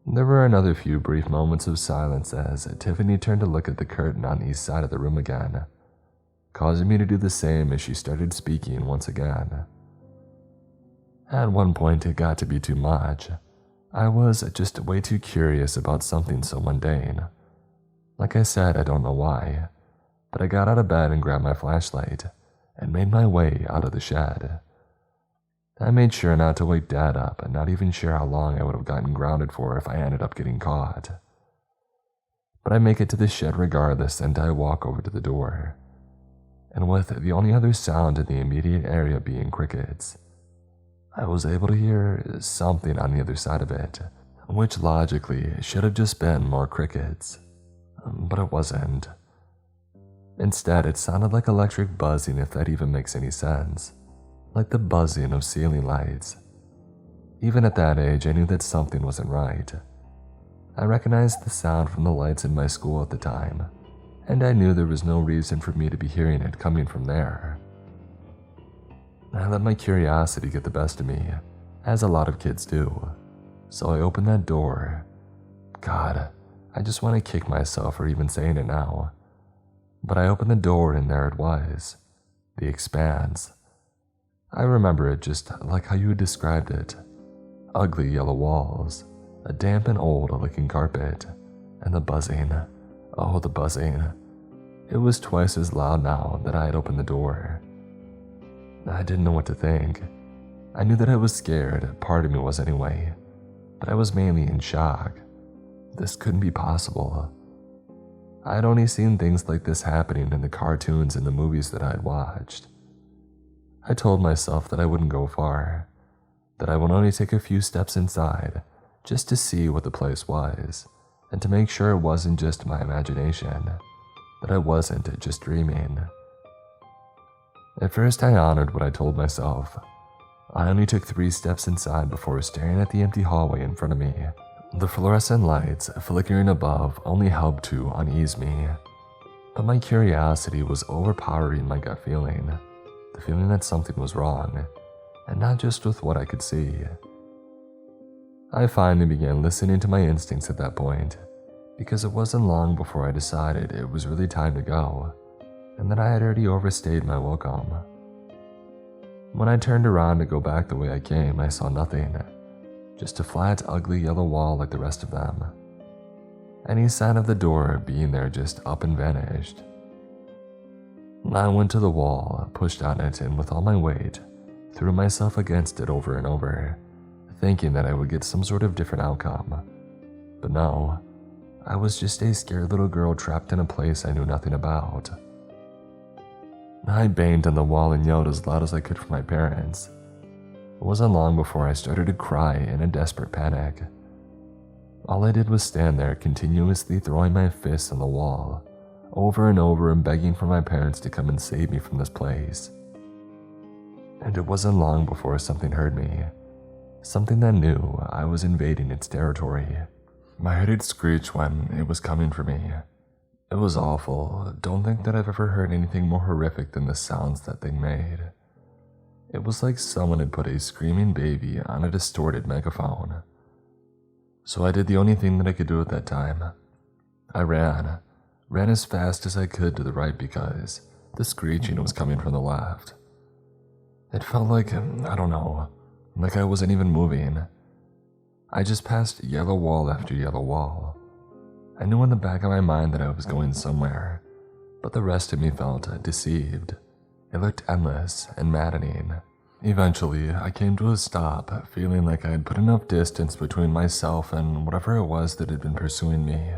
There were another few brief moments of silence as Tiffany turned to look at the curtain on the east side of the room again, causing me to do the same as she started speaking once again. At one point, it got to be too much. I was just way too curious about something so mundane. Like I said, I don't know why, but I got out of bed and grabbed my flashlight and made my way out of the shed. I made sure not to wake Dad up, and not even sure how long I would have gotten grounded for if I ended up getting caught. But I make it to the shed regardless, and I walk over to the door. And with the only other sound in the immediate area being crickets, I was able to hear something on the other side of it, which logically should have just been more crickets. But it wasn't. Instead, it sounded like electric buzzing, if that even makes any sense. Like the buzzing of ceiling lights. Even at that age, I knew that something wasn't right. I recognized the sound from the lights in my school at the time, and I knew there was no reason for me to be hearing it coming from there. I let my curiosity get the best of me, as a lot of kids do, so I opened that door. God, I just want to kick myself for even saying it now. But I opened the door and there it was, the expanse. I remember it just like how you had described it. Ugly yellow walls, a damp and old-looking carpet, and the buzzing. Oh, the buzzing. It was twice as loud now that I had opened the door. I didn't know what to think. I knew that I was scared, part of me was anyway, but I was mainly in shock. This couldn't be possible. I had only seen things like this happening in the cartoons and the movies that I had watched. I told myself that I wouldn't go far, that I would only take a few steps inside just to see what the place was, and to make sure it wasn't just my imagination, that I wasn't just dreaming. At first, I honored what I told myself. I only took 3 steps inside before staring at the empty hallway in front of me. The fluorescent lights flickering above only helped to unease me, but my curiosity was overpowering my gut feeling, the feeling that something was wrong, and not just with what I could see. I finally began listening to my instincts at that point, because it wasn't long before I decided it was really time to go, and that I had already overstayed my welcome. When I turned around to go back the way I came, I saw nothing, just a flat, ugly yellow wall like the rest of them. Any sign of the door being there just up and vanished. I went to the wall, pushed on it, and with all my weight, threw myself against it over and over, thinking that I would get some sort of different outcome. But no, I was just a scared little girl trapped in a place I knew nothing about. I banged on the wall and yelled as loud as I could for my parents. It wasn't long before I started to cry in a desperate panic. All I did was stand there, continuously throwing my fists on the wall, over and over, and begging for my parents to come and save me from this place. And it wasn't long before something heard me, something that knew I was invading its territory. I heard it screech when it was coming for me. It was awful. Don't think that I've ever heard anything more horrific than the sounds that thing made. It was like someone had put a screaming baby on a distorted megaphone. So I did the only thing that I could do at that time. I ran as fast as I could to the right because the screeching was coming from the left. It felt like, I don't know, like I wasn't even moving. I just passed yellow wall after yellow wall. I knew in the back of my mind that I was going somewhere, but the rest of me felt deceived. It looked endless and maddening. Eventually, I came to a stop, feeling like I had put enough distance between myself and whatever it was that had been pursuing me.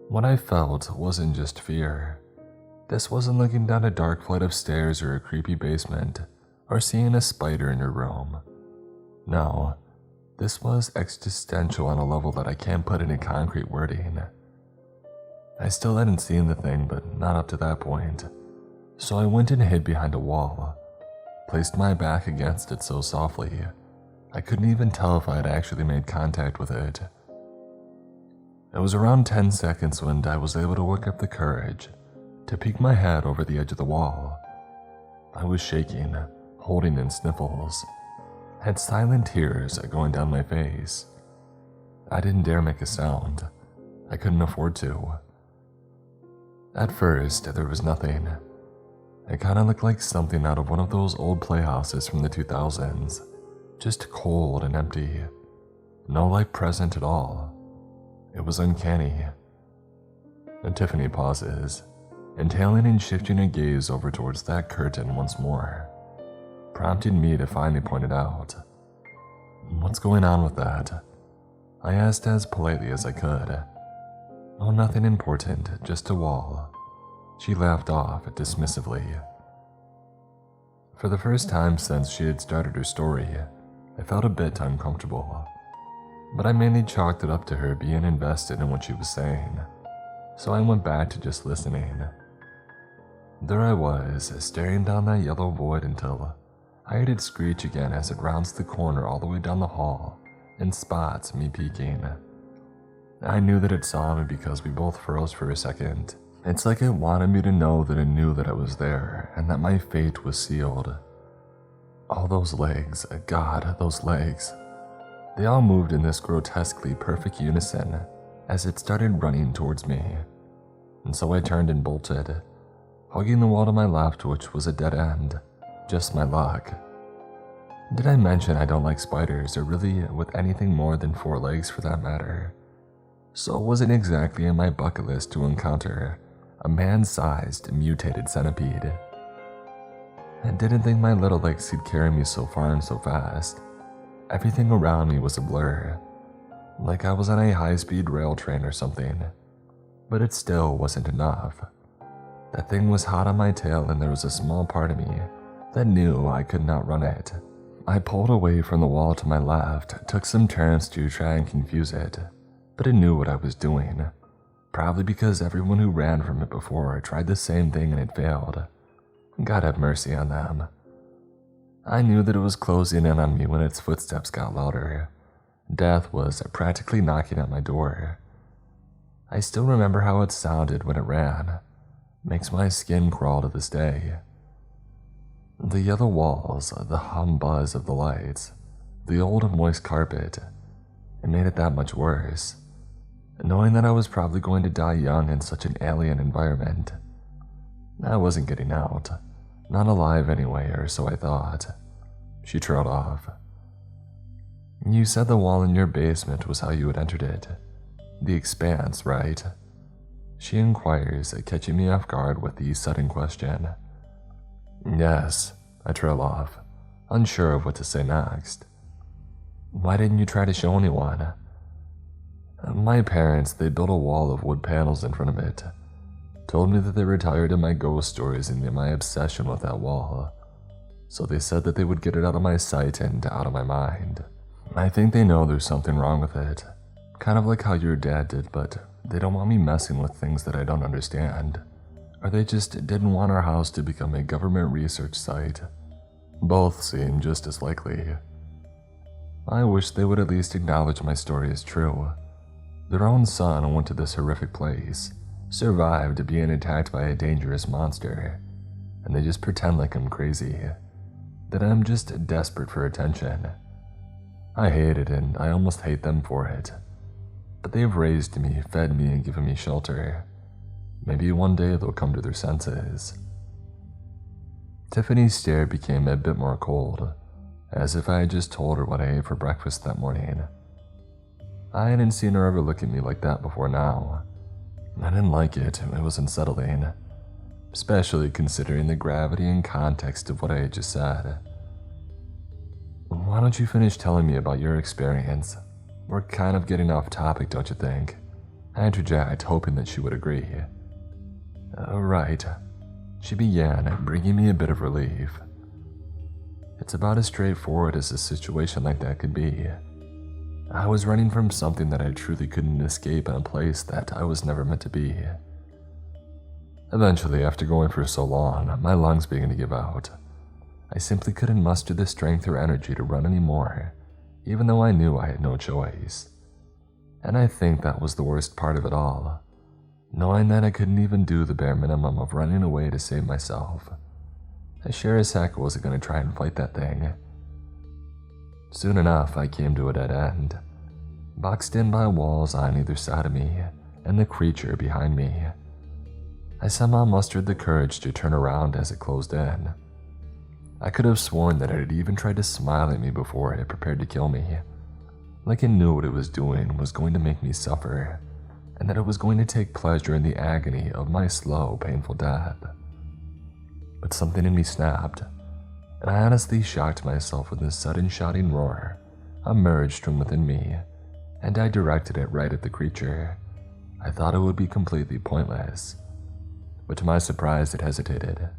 What I felt wasn't just fear. This wasn't looking down a dark flight of stairs or a creepy basement, or seeing a spider in your room. No, this was existential on a level that I can't put into concrete wording. I still hadn't seen the thing, but not up to that point. So I went and hid behind a wall, placed my back against it so softly, I couldn't even tell if I had actually made contact with it. It was around 10 seconds when I was able to work up the courage to peek my head over the edge of the wall. I was shaking, holding in sniffles, had silent tears going down my face. I didn't dare make a sound. I couldn't afford to. At first, there was nothing. It kind of looked like something out of one of those old playhouses from the 2000s. Just cold and empty. No light present at all. It was uncanny. And Tiffany pauses, entailing and shifting her gaze over towards that curtain once more, prompting me to finally point it out. "What's going on with that?" I asked as politely as I could. "Oh, nothing important, just a wall." She laughed off dismissively. For the first time since she had started her story, I felt a bit uncomfortable, but I mainly chalked it up to her being invested in what she was saying, so I went back to just listening. There I was, staring down that yellow void until I heard it screech again as it rounds the corner all the way down the hall and spots me peeking. I knew that it saw me because we both froze for a second. It's like it wanted me to know that it knew that I was there and that my fate was sealed. All those legs, God, those legs. They all moved in this grotesquely perfect unison as it started running towards me. And so I turned and bolted, hugging the wall to my left, which was a dead end. Just my luck. Did I mention I don't like spiders, or really with anything more than 4 legs for that matter? So it wasn't exactly in my bucket list to encounter a man-sized mutated centipede. I didn't think my little legs could carry me so far and so fast. Everything around me was a blur, like I was on a high-speed rail train or something. But it still wasn't enough. That thing was hot on my tail, and there was a small part of me that knew I could not run it. I pulled away from the wall to my left, took some turns to try and confuse it, but it knew what I was doing. Probably because everyone who ran from it before tried the same thing and it failed. God have mercy on them. I knew that it was closing in on me when its footsteps got louder. Death was practically knocking at my door. I still remember how it sounded when it ran. Makes my skin crawl to this day. The yellow walls, the hum buzz of the lights, the old moist carpet, it made it that much worse. Knowing that I was probably going to die young in such an alien environment. I wasn't getting out. Not alive anyway, or so I thought. She trailed off. "You said the wall in your basement was how you had entered it. The expanse, right?" She inquires, catching me off guard with the sudden question. "Yes," I trail off, unsure of what to say next. "Why didn't you try to show anyone?" "My parents, they built a wall of wood panels in front of it. Told me that they were tired of my ghost stories and my obsession with that wall. So they said that they would get it out of my sight and out of my mind. I think they know there's something wrong with it. Kind of like how your dad did, but they don't want me messing with things that I don't understand. Or they just didn't want our house to become a government research site. Both seem just as likely. I wish they would at least acknowledge my story is true. Their own son went to this horrific place, survived being attacked by a dangerous monster, and they just pretend like I'm crazy, that I'm just desperate for attention. I hate it, and I almost hate them for it. But they've raised me, fed me, and given me shelter. Maybe one day they'll come to their senses." Tiffany's stare became a bit more cold, as if I had just told her what I ate for breakfast that morning. I hadn't seen her ever look at me like that before now. I didn't like it. It was unsettling, especially considering the gravity and context of what I had just said. "Why don't you finish telling me about your experience? We're kind of getting off topic, don't you think?" I interject, hoping that she would agree. Right," she began, bringing me a bit of relief. "It's about as straightforward as a situation like that could be. I was running from something that I truly couldn't escape in a place that I was never meant to be. Eventually, after going for so long, my lungs began to give out. I simply couldn't muster the strength or energy to run anymore, even though I knew I had no choice. And I think that was the worst part of it all, knowing that I couldn't even do the bare minimum of running away to save myself. I sure as heck wasn't going to try and fight that thing. Soon enough, I came to a dead end. boxed in by walls on either side of me and the creature behind me. I somehow mustered the courage to turn around as it closed in. I could have sworn that it had even tried to smile at me before it prepared to kill me, like it knew what it was doing was going to make me suffer, and that it was going to take pleasure in the agony of my slow, painful death. But something in me snapped, and I honestly shocked myself when this sudden shouting roar emerged from within me, and I directed it right at the creature. I thought it would be completely pointless, but to my surprise it hesitated,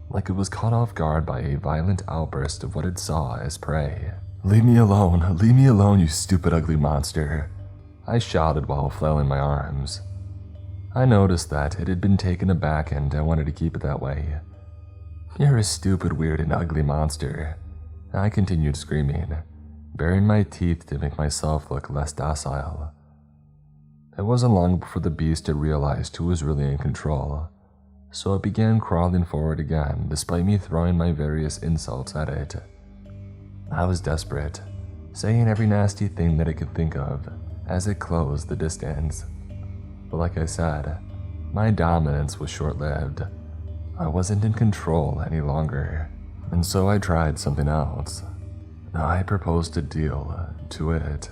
like it was caught off guard by a violent outburst of what it saw as prey. Leave me alone, you stupid ugly monster," I shouted while flailing my arms. I noticed that it had been taken aback and I wanted to keep it that way. "You're a stupid, weird, and ugly monster," I continued screaming, baring my teeth to make myself look less docile. It wasn't long before the beast had realized who was really in control, so it began crawling forward again despite me throwing my various insults at it. I was desperate, saying every nasty thing that it could think of as it closed the distance. But like I said, my dominance was short-lived. I wasn't in control any longer, and so I tried something else. I proposed a deal to it.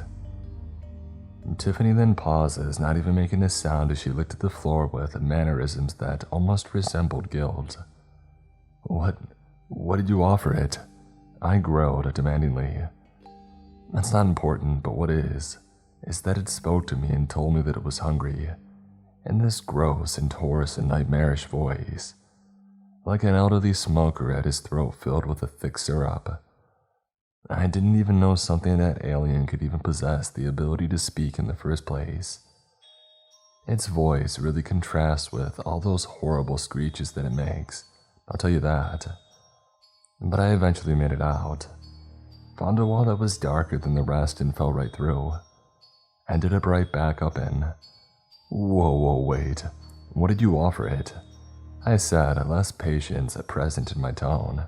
Tiffany then pauses, not even making a sound as she looked at the floor with mannerisms that almost resembled guilt. What did you offer it?" I growled demandingly. "That's not important, but what is that it spoke to me and told me that it was hungry, in this gross and hoarse and nightmarish voice, like an elderly smoker at his throat filled with a thick syrup. I didn't even know something that alien could even possess the ability to speak in the first place. Its voice really contrasts with all those horrible screeches that it makes, I'll tell you that. But I eventually made it out. Found a wall that was darker than the rest and fell right through. Ended up right back up in. Whoa, wait. What did you offer it?" I said, less patience at present in my tone.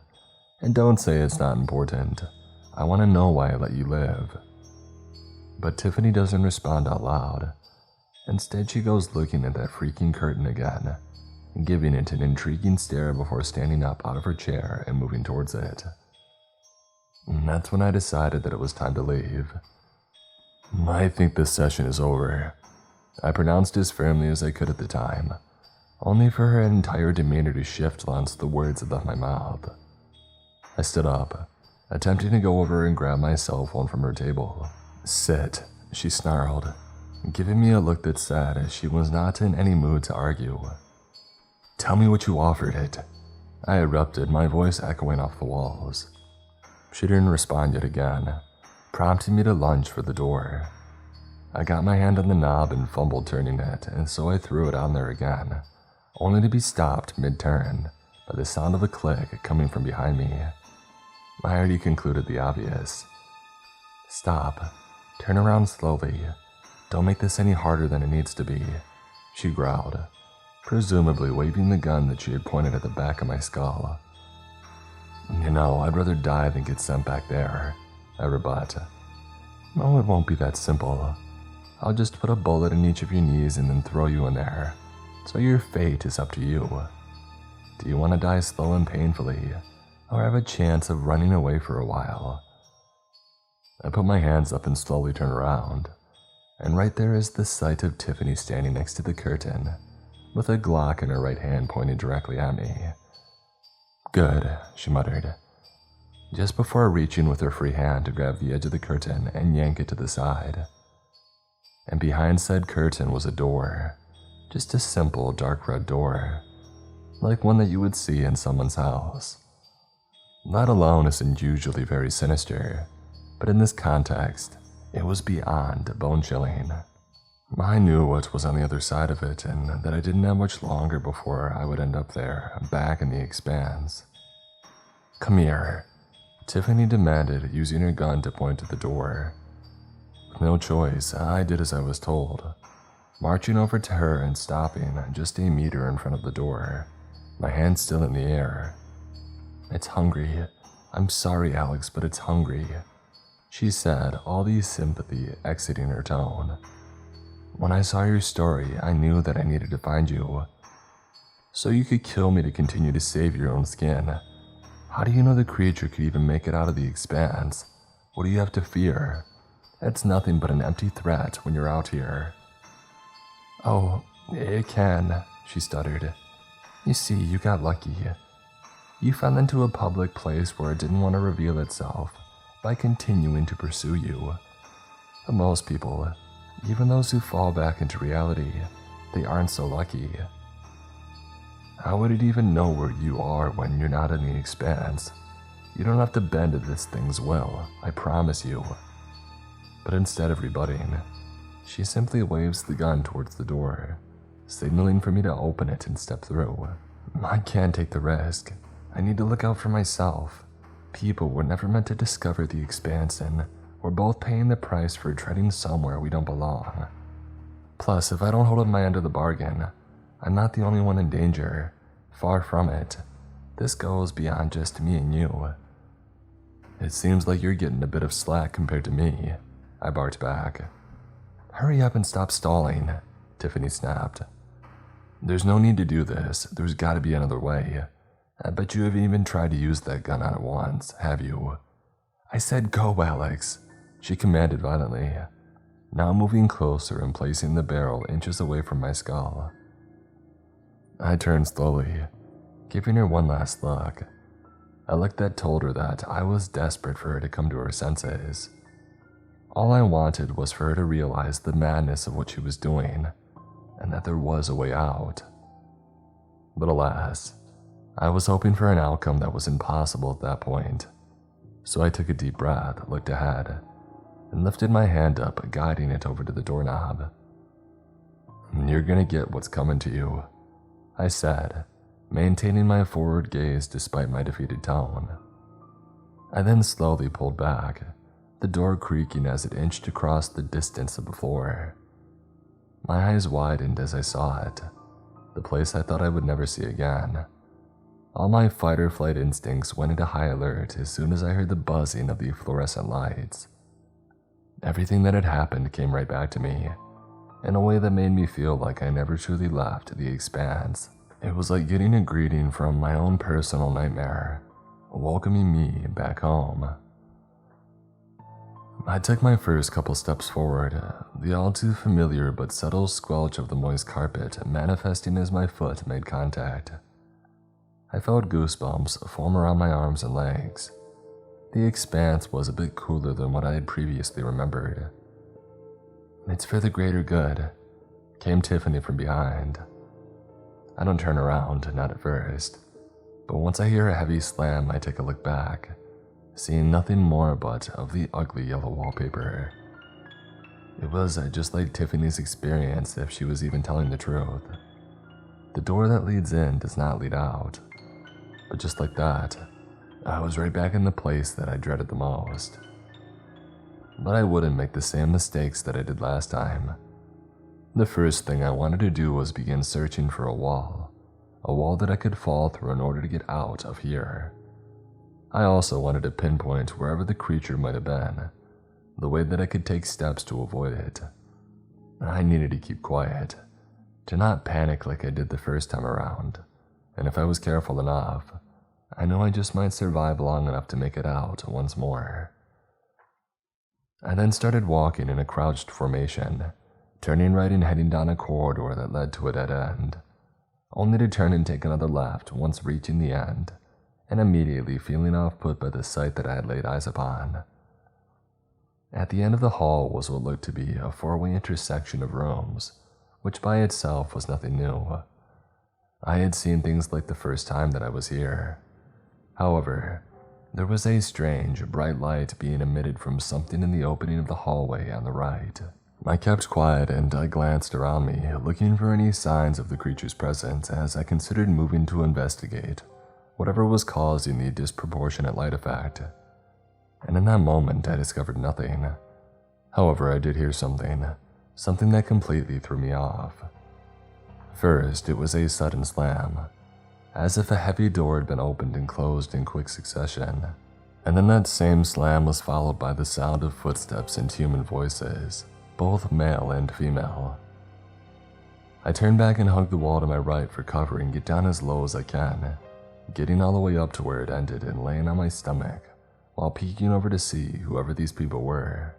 "And don't say it's not important. I want to know why I let you live." But Tiffany doesn't respond out loud. Instead, she goes looking at that freaking curtain again, giving it an intriguing stare before standing up out of her chair and moving towards it. And that's when I decided that it was time to leave. "I think this session is over," I pronounced as firmly as I could at the time, only for her entire demeanor to shift once the words had left my mouth. I stood up, attempting to go over and grab my cell phone from her table. "Sit," she snarled, giving me a look that said she was not in any mood to argue. "Tell me what you offered it," I erupted, my voice echoing off the walls. She didn't respond yet again, prompting me to lunge for the door. I got my hand on the knob and fumbled turning it, and so I threw it on there again, only to be stopped mid-turn by the sound of a click coming from behind me. I already concluded the obvious. "Stop. Turn around slowly. Don't make this any harder than it needs to be," she growled, presumably waving the gun that she had pointed at the back of my skull. "You know, I'd rather die than get sent back there," I rebut. "No, it won't be that simple. I'll just put a bullet in each of your knees and then throw you in there, so your fate is up to you. Do you want to die slow and painfully, or have a chance of running away for a while?" I put my hands up and slowly turn around, and right there is the sight of Tiffany standing next to the curtain, with a Glock in her right hand pointed directly at me. "Good," she muttered, just before reaching with her free hand to grab the edge of the curtain and yank it to the side. And behind said curtain was a door, just a simple dark red door, like one that you would see in someone's house. That alone isn't usually very sinister, but in this context, it was beyond bone-chilling. I knew what was on the other side of it, and that I didn't have much longer before I would end up there, back in the expanse. "Come here," Tiffany demanded, using her gun to point to the door. With no choice, I did as I was told, marching over to her and stopping just a meter in front of the door, my hand still in the air. "It's hungry. I'm sorry, Alex, but it's hungry." she said, all the sympathy exiting her tone. When I saw your story, I knew that I needed to find you. So you could kill me to continue to save your own skin. How do you know the creature could even make it out of the expanse? What do you have to fear? It's nothing but an empty threat when you're out here. Oh, it can, she stuttered. You see, you got lucky. You fell into a public place where it didn't want to reveal itself by continuing to pursue you. But most people, even those who fall back into reality, they aren't so lucky. How would it even know where you are when you're not in the expanse? You don't have to bend to this thing's will, I promise you. But instead of rebutting, she simply waves the gun towards the door, signaling for me to open it and step through. I can't take the risk. I need to look out for myself. People were never meant to discover the expanse, and we're both paying the price for treading somewhere we don't belong. Plus, if I don't hold up my end of the bargain, I'm not the only one in danger. Far from it. This goes beyond just me and you. It seems like you're getting a bit of slack compared to me, I barked back. Hurry up and stop stalling, Tiffany snapped. There's no need to do this. There's gotta be another way. I bet you haven't even tried to use that gun on it once, have you? I said go, Alex, she commanded violently, now moving closer and placing the barrel inches away from my skull. I turned slowly, giving her one last look. A look that told her that I was desperate for her to come to her senses. All I wanted was for her to realize the madness of what she was doing, and that there was a way out. But alas, I was hoping for an outcome that was impossible at that point. So I took a deep breath, looked ahead, and lifted my hand up, guiding it over to the doorknob. You're gonna get what's coming to you, I said, maintaining my forward gaze despite my defeated tone. I then slowly pulled back, the door creaking as it inched across the distance of the floor. My eyes widened as I saw it, the place I thought I would never see again. All my fight-or-flight instincts went into high alert as soon as I heard the buzzing of the fluorescent lights. Everything that had happened came right back to me, in a way that made me feel like I never truly left the expanse. It was like getting a greeting from my own personal nightmare, welcoming me back home. I took my first couple steps forward, the all too familiar but subtle squelch of the moist carpet manifesting as my foot made contact. I felt goosebumps form around my arms and legs. The expanse was a bit cooler than what I had previously remembered. It's for the greater good, came Tiffany from behind. I don't turn around, not at first, but once I hear a heavy slam, I take a look back, seeing nothing more but of the ugly yellow wallpaper. It was just like Tiffany's experience if she was even telling the truth. The door that leads in does not lead out, but just like that, I was right back in the place that I dreaded the most. But I wouldn't make the same mistakes that I did last time. The first thing I wanted to do was begin searching for a wall that I could fall through in order to get out of here. I also wanted to pinpoint wherever the creature might have been, the way that I could take steps to avoid it. I needed to keep quiet, to not panic like I did the first time around, and if I was careful enough, I know I just might survive long enough to make it out once more. I then started walking in a crouched formation, turning right and heading down a corridor that led to a dead end, only to turn and take another left once reaching the end, and immediately feeling off-put by the sight that I had laid eyes upon. At the end of the hall was what looked to be a four-way intersection of rooms, which by itself was nothing new. I had seen things like the first time that I was here. However, there was a strange, bright light being emitted from something in the opening of the hallway on the right. I kept quiet and I glanced around me, looking for any signs of the creature's presence as I considered moving to investigate whatever was causing the disproportionate light effect. And in that moment, I discovered nothing. However, I did hear something that completely threw me off. First, it was a sudden slam, as if a heavy door had been opened and closed in quick succession. And then that same slam was followed by the sound of footsteps and human voices, both male and female. I turn back and hug the wall to my right for cover and get down as low as I can, getting all the way up to where it ended and laying on my stomach while peeking over to see whoever these people were.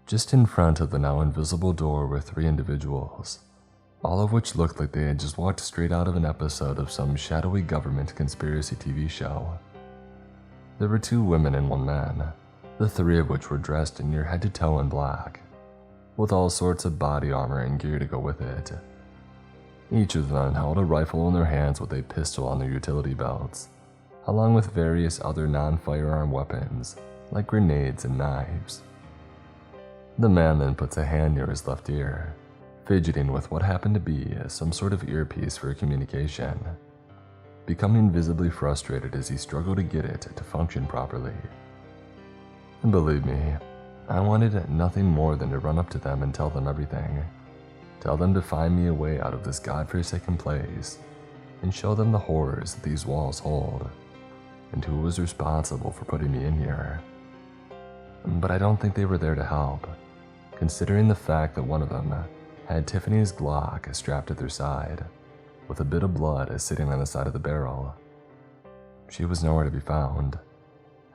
Just in front of the now invisible door were 3 individuals, all of which looked like they had just walked straight out of an episode of some shadowy government conspiracy TV show. There were 2 women and 1 man, the 3 of which were dressed in near head to toe in black, with all sorts of body armor and gear to go with it. Each of them held a rifle in their hands with a pistol on their utility belts, along with various other non-firearm weapons like grenades and knives. The man then puts a hand near his left ear, fidgeting with what happened to be some sort of earpiece for communication, becoming visibly frustrated as he struggled to get it to function properly. And believe me, I wanted nothing more than to run up to them and tell them everything. Tell them to find me a way out of this godforsaken place, and show them the horrors that these walls hold, and who was responsible for putting me in here. But I don't think they were there to help, considering the fact that one of them had Tiffany's Glock strapped at their side, with a bit of blood sitting on the side of the barrel. She was nowhere to be found,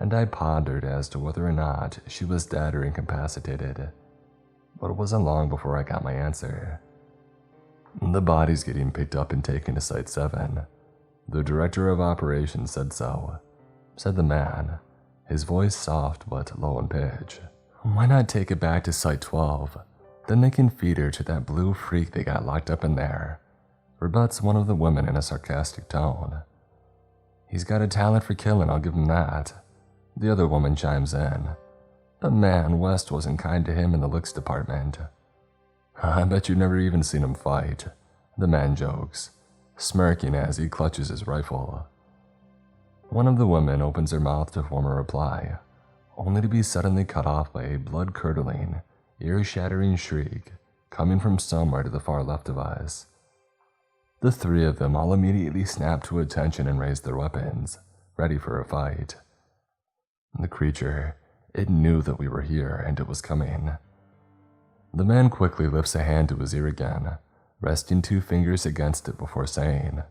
and I pondered as to whether or not she was dead or incapacitated, but it wasn't long before I got my answer. The body's getting picked up and taken to Site 7. The director of operations said so, said the man, his voice soft but low in pitch. Why not take it back to Site 12? Then they can feed her to that blue freak they got locked up in there, rebuts one of the women in a sarcastic tone. He's got a talent for killing, I'll give him that. The other woman chimes in. But man, West wasn't kind to him in the looks department. I bet you've never even seen him fight, the man jokes, smirking as he clutches his rifle. One of the women opens her mouth to form a reply, only to be suddenly cut off by a blood-curdling, ear-shattering shriek coming from somewhere to the far left of us. The 3 of them all immediately snapped to attention and raised their weapons, ready for a fight. The creature, it knew that we were here and it was coming. The man quickly lifts a hand to his ear again, resting 2 fingers against it before saying,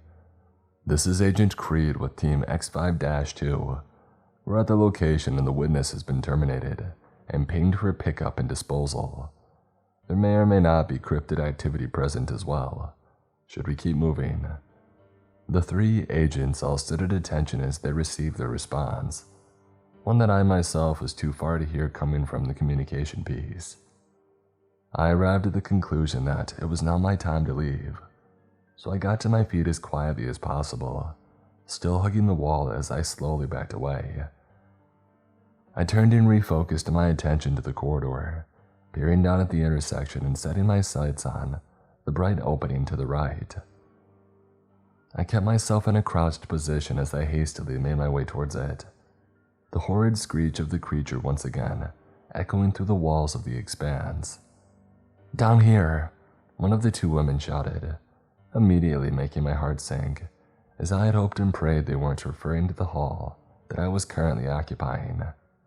This is Agent Creed with Team X5-2. We're at the location and the witness has been terminated and pinged for pickup and disposal. There may or may not be cryptid activity present as well. Should we keep moving? The 3 agents all stood at attention as they received their response, one that I myself was too far to hear coming from the communication piece. I arrived at the conclusion that it was now my time to leave, so I got to my feet as quietly as possible, still hugging the wall as I slowly backed away. I turned and refocused my attention to the corridor, peering down at the intersection and setting my sights on the bright opening to the right. I kept myself in a crouched position as I hastily made my way towards it, the horrid screech of the creature once again echoing through the walls of the expanse. Down here, one of the 2 women shouted, immediately making my heart sink, as I had hoped and prayed they weren't referring to the hall that I was currently occupying.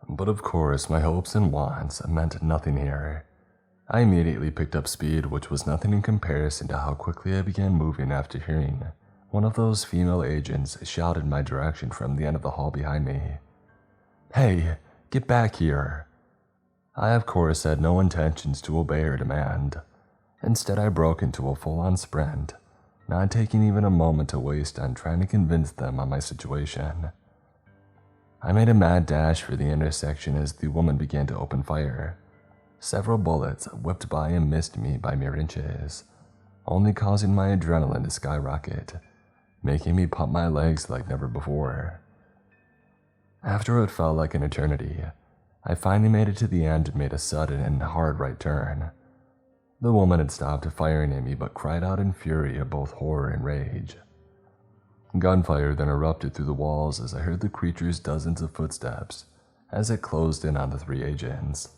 But of course, my hopes and wants meant nothing here. I immediately picked up speed, which was nothing in comparison to how quickly I began moving after hearing one of those female agents shout in my direction from the end of the hall behind me. Hey, get back here. I of course had no intentions to obey her demand. Instead, I broke into a full-on sprint, not taking even a moment to waste on trying to convince them on my situation. I made a mad dash for the intersection as the woman began to open fire. Several bullets whipped by and missed me by mere inches, only causing my adrenaline to skyrocket, making me pump my legs like never before. After what felt like an eternity, I finally made it to the end and made a sudden and hard right turn. The woman had stopped firing at me but cried out in fury of both horror and rage. Gunfire then erupted through the walls as I heard the creature's dozens of footsteps as it closed in on the 3 agents.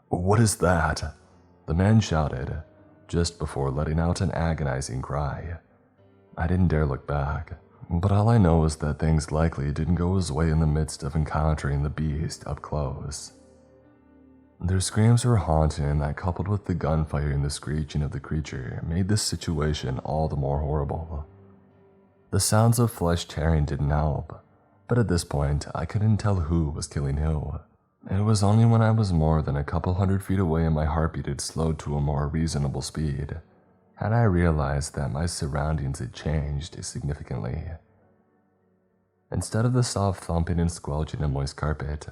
What is that? The man shouted, just before letting out an agonizing cry. I didn't dare look back, but all I know is that things likely didn't go his way in the midst of encountering the beast up close. Their screams were haunting, and that, coupled with the gunfire and the screeching of the creature, made this situation all the more horrible. The sounds of flesh tearing didn't help, but at this point, I couldn't tell who was killing who. It was only when I was more than a couple hundred feet away and my heartbeat had slowed to a more reasonable speed had I realized that my surroundings had changed significantly. Instead of the soft thumping and squelching of moist carpet,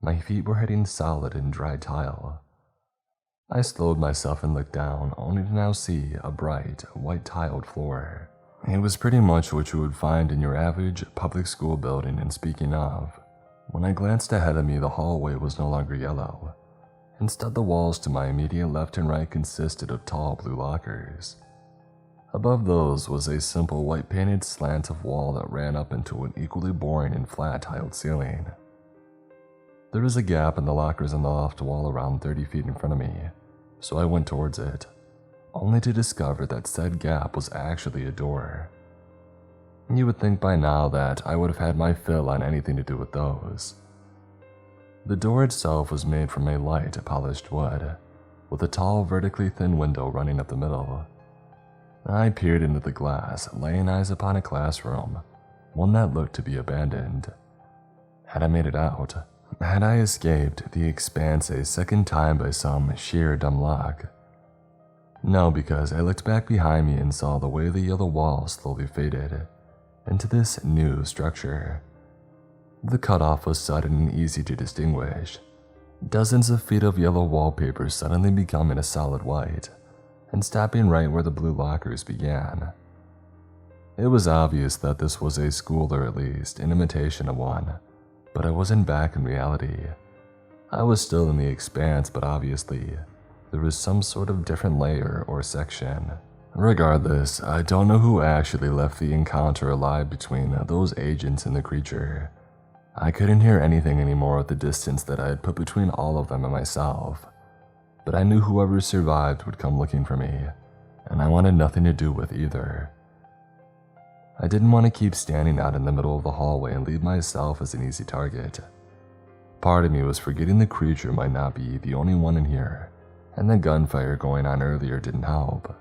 my feet were hitting solid and dry tile. I slowed myself and looked down, only to now see a bright, white-tiled floor. It was pretty much what you would find in your average public school building, and speaking of, when I glanced ahead of me, the hallway was no longer yellow. Instead, the walls to my immediate left and right consisted of tall blue lockers. Above those was a simple white-painted slant of wall that ran up into an equally boring and flat-tiled ceiling. There was a gap in the lockers on the left wall around 30 feet in front of me, so I went towards it, only to discover that said gap was actually a door. You would think by now that I would have had my fill on anything to do with those. The door itself was made from a light, polished wood, with a tall, vertically thin window running up the middle. I peered into the glass, laying eyes upon a classroom, one that looked to be abandoned. Had I made it out? Had I escaped the expanse a second time by some sheer dumb luck? No, because I looked back behind me and saw the way the yellow wall slowly faded into this new structure. The cutoff was sudden and easy to distinguish. Dozens of feet of yellow wallpaper suddenly becoming a solid white, and stopping right where the blue lockers began. It was obvious that this was a school, or at least an imitation of one, but I wasn't back in reality. I was still in the expanse, but obviously, there was some sort of different layer or section. Regardless, I don't know who actually left the encounter alive between those agents and the creature. I couldn't hear anything anymore at the distance that I had put between all of them and myself, but I knew whoever survived would come looking for me, and I wanted nothing to do with either. I didn't want to keep standing out in the middle of the hallway and leave myself as an easy target. Part of me was forgetting the creature might not be the only one in here, and the gunfire going on earlier didn't help.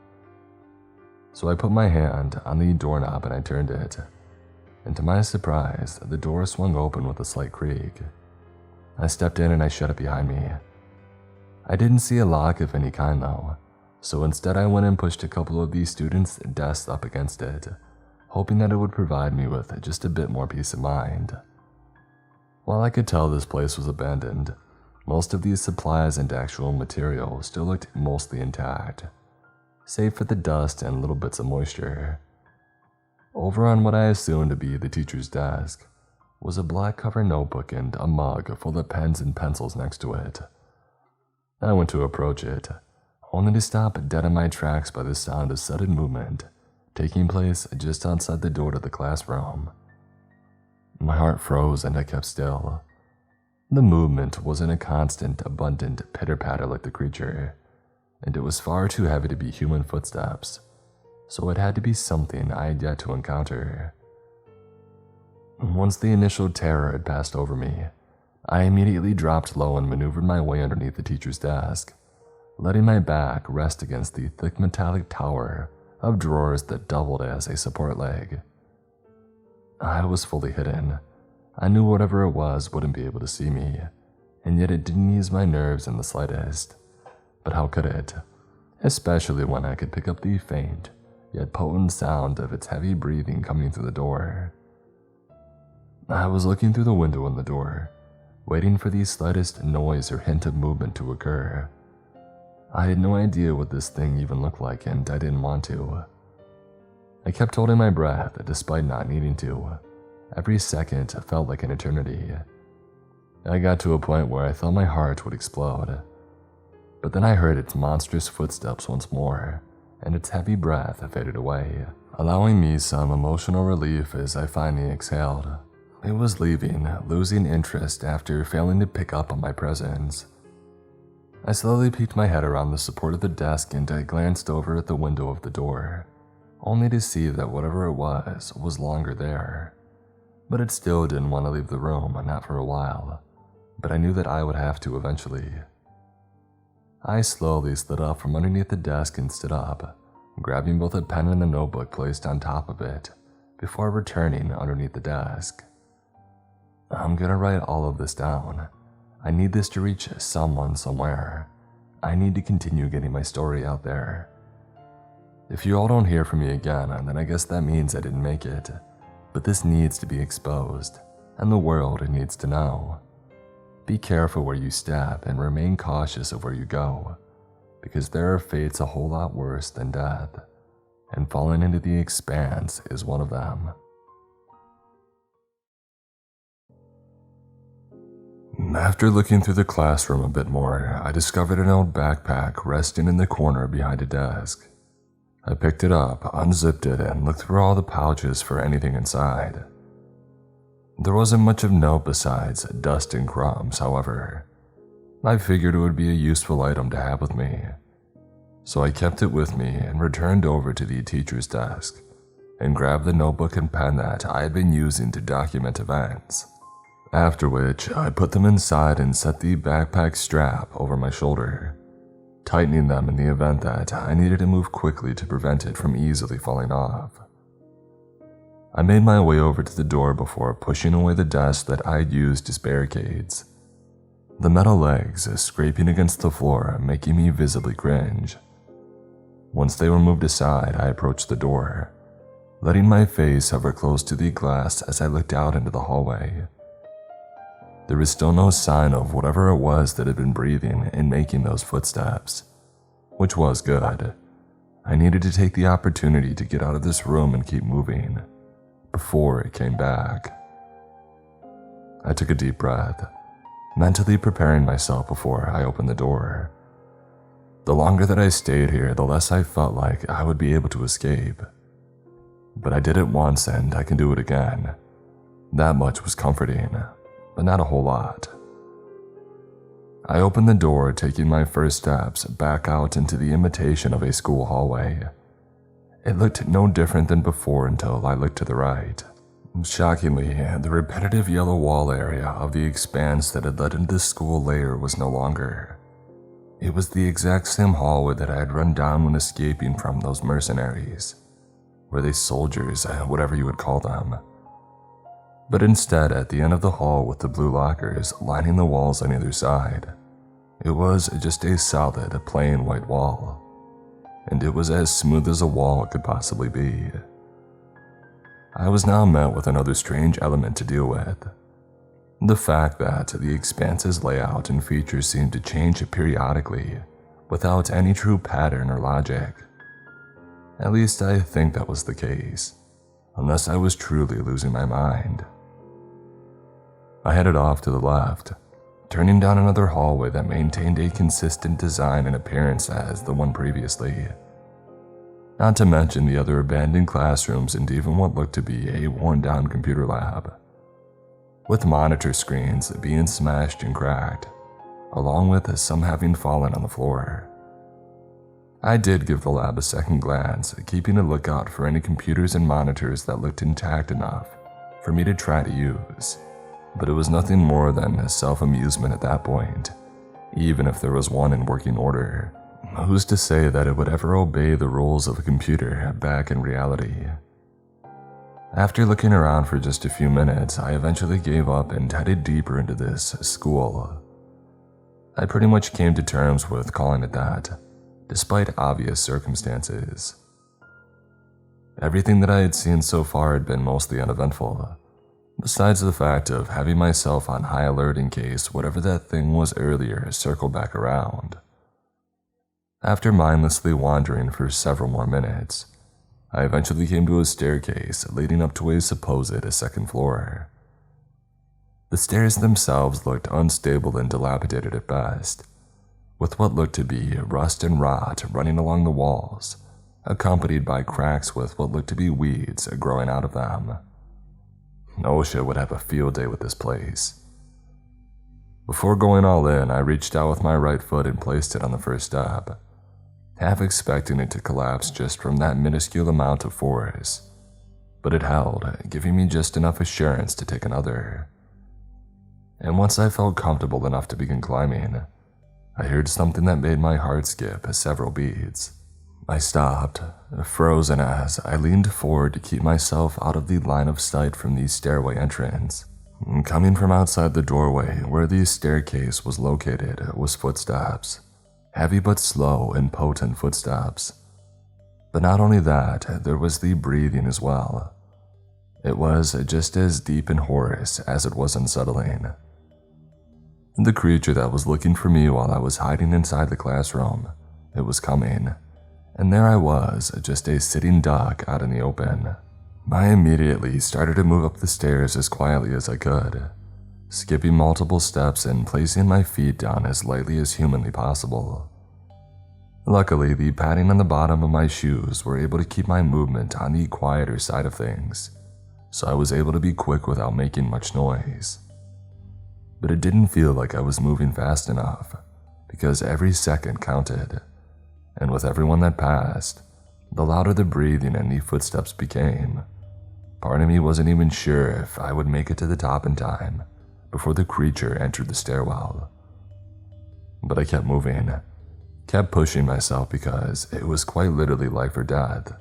So I put my hand on the doorknob and I turned it, and to my surprise, the door swung open with a slight creak. I stepped in and I shut it behind me. I didn't see a lock of any kind though, so instead I went and pushed a couple of these students' desks up against it, hoping that it would provide me with just a bit more peace of mind. While I could tell this place was abandoned, most of these supplies and actual material still looked mostly intact, save for the dust and little bits of moisture. Over on what I assumed to be the teacher's desk was a black cover notebook and a mug full of pens and pencils next to it. I went to approach it, only to stop dead in my tracks by the sound of sudden movement taking place just outside the door to the classroom. My heart froze and I kept still. The movement wasn't a constant, abundant pitter-patter like the creature, and it was far too heavy to be human footsteps, so it had to be something I had yet to encounter. Once the initial terror had passed over me, I immediately dropped low and maneuvered my way underneath the teacher's desk, letting my back rest against the thick metallic tower of drawers that doubled as a support leg. I was fully hidden. I knew whatever it was wouldn't be able to see me, and yet it didn't ease my nerves in the slightest. But how could it? Especially when I could pick up the faint, yet potent sound of its heavy breathing coming through the door. I was looking through the window in the door, waiting for the slightest noise or hint of movement to occur. I had no idea what this thing even looked like, and I didn't want to. I kept holding my breath despite not needing to. Every second felt like an eternity. I got to a point where I thought my heart would explode. But then I heard its monstrous footsteps once more, and its heavy breath faded away, allowing me some emotional relief as I finally exhaled. It was leaving, losing interest after failing to pick up on my presence. I slowly peeked my head around the support of the desk and I glanced over at the window of the door, only to see that whatever it was longer there. But it still didn't want to leave the room, not for a while, but I knew that I would have to eventually. I slowly slid up from underneath the desk and stood up, grabbing both a pen and a notebook placed on top of it, before returning underneath the desk. I'm gonna write all of this down. I need this to reach someone somewhere. I need to continue getting my story out there. If you all don't hear from me again, then I guess that means I didn't make it. But this needs to be exposed, and the world needs to know. Be careful where you step and remain cautious of where you go, because there are fates a whole lot worse than death, and falling into the expanse is one of them. After looking through the classroom a bit more, I discovered an old backpack resting in the corner behind a desk. I picked it up, unzipped it, and looked through all the pouches for anything inside. There wasn't much of note besides dust and crumbs, however. I figured it would be a useful item to have with me. So I kept it with me and returned over to the teacher's desk and grabbed the notebook and pen that I had been using to document events. After which, I put them inside and set the backpack strap over my shoulder, tightening them in the event that I needed to move quickly to prevent it from easily falling off. I made my way over to the door before pushing away the desk that I had used as barricades, the metal legs scraping against the floor, making me visibly cringe. Once they were moved aside, I approached the door, letting my face hover close to the glass as I looked out into the hallway. There was still no sign of whatever it was that had been breathing and making those footsteps, which was good. I needed to take the opportunity to get out of this room and keep moving before it came back. I took a deep breath, mentally preparing myself before I opened the door. The longer that I stayed here, the less I felt like I would be able to escape. But I did it once and I can do it again. That much was comforting, but not a whole lot. I opened the door, taking my first steps back out into the imitation of a school hallway. It looked no different than before until I looked to the right. Shockingly, the repetitive yellow wall area of the expanse that had led into the school layer was no longer. It was the exact same hallway that I had run down when escaping from those mercenaries. Were they soldiers, whatever you would call them? But instead, at the end of the hall with the blue lockers lining the walls on either side, it was just a solid, plain white wall. And it was as smooth as a wall could possibly be. I was now met with another strange element to deal with. The fact that the expanse's layout and features seemed to change periodically without any true pattern or logic. At least I think that was the case, unless I was truly losing my mind. I headed off to the left, turning down another hallway that maintained a consistent design and appearance as the one previously. Not to mention the other abandoned classrooms and even what looked to be a worn-down computer lab, with monitor screens being smashed and cracked, along with some having fallen on the floor. I did give the lab a second glance, keeping a lookout for any computers and monitors that looked intact enough for me to try to use, but it was nothing more than self-amusement at that point, even if there was one in working order. Who's to say that it would ever obey the rules of a computer back in reality? After looking around for just a few minutes, I eventually gave up and headed deeper into this school. I pretty much came to terms with calling it that, despite obvious circumstances. Everything that I had seen so far had been mostly uneventful, besides the fact of having myself on high alert in case whatever that thing was earlier circled back around. After mindlessly wandering for several more minutes, I eventually came to a staircase leading up to a supposed second floor. The stairs themselves looked unstable and dilapidated at best, with what looked to be rust and rot running along the walls, accompanied by cracks with what looked to be weeds growing out of them. OSHA would have a field day with this place. Before going all in, I reached out with my right foot and placed it on the first step. half expecting it to collapse just from that minuscule amount of force. But it held, giving me just enough assurance to take another. And once I felt comfortable enough to begin climbing, I heard something that made my heart skip several beats. I stopped, frozen as I leaned forward to keep myself out of the line of sight from the stairway entrance. Coming from outside the doorway where the staircase was located was footsteps, heavy but slow and potent footsteps. But not only that, there was the breathing as well. It was just as deep and hoarse as it was unsettling. The creature that was looking for me while I was hiding inside the classroom, it was coming. And there I was, just a sitting duck out in the open. I immediately started to move up the stairs as quietly as I could, skipping multiple steps and placing my feet down as lightly as humanly possible. Luckily, the padding on the bottom of my shoes were able to keep my movement on the quieter side of things, so I was able to be quick without making much noise. But it didn't feel like I was moving fast enough, because every second counted. And with everyone that passed, the louder the breathing and the footsteps became. Part of me wasn't even sure if I would make it to the top in time before the creature entered the stairwell. But I kept moving, kept pushing myself because it was quite literally life or death.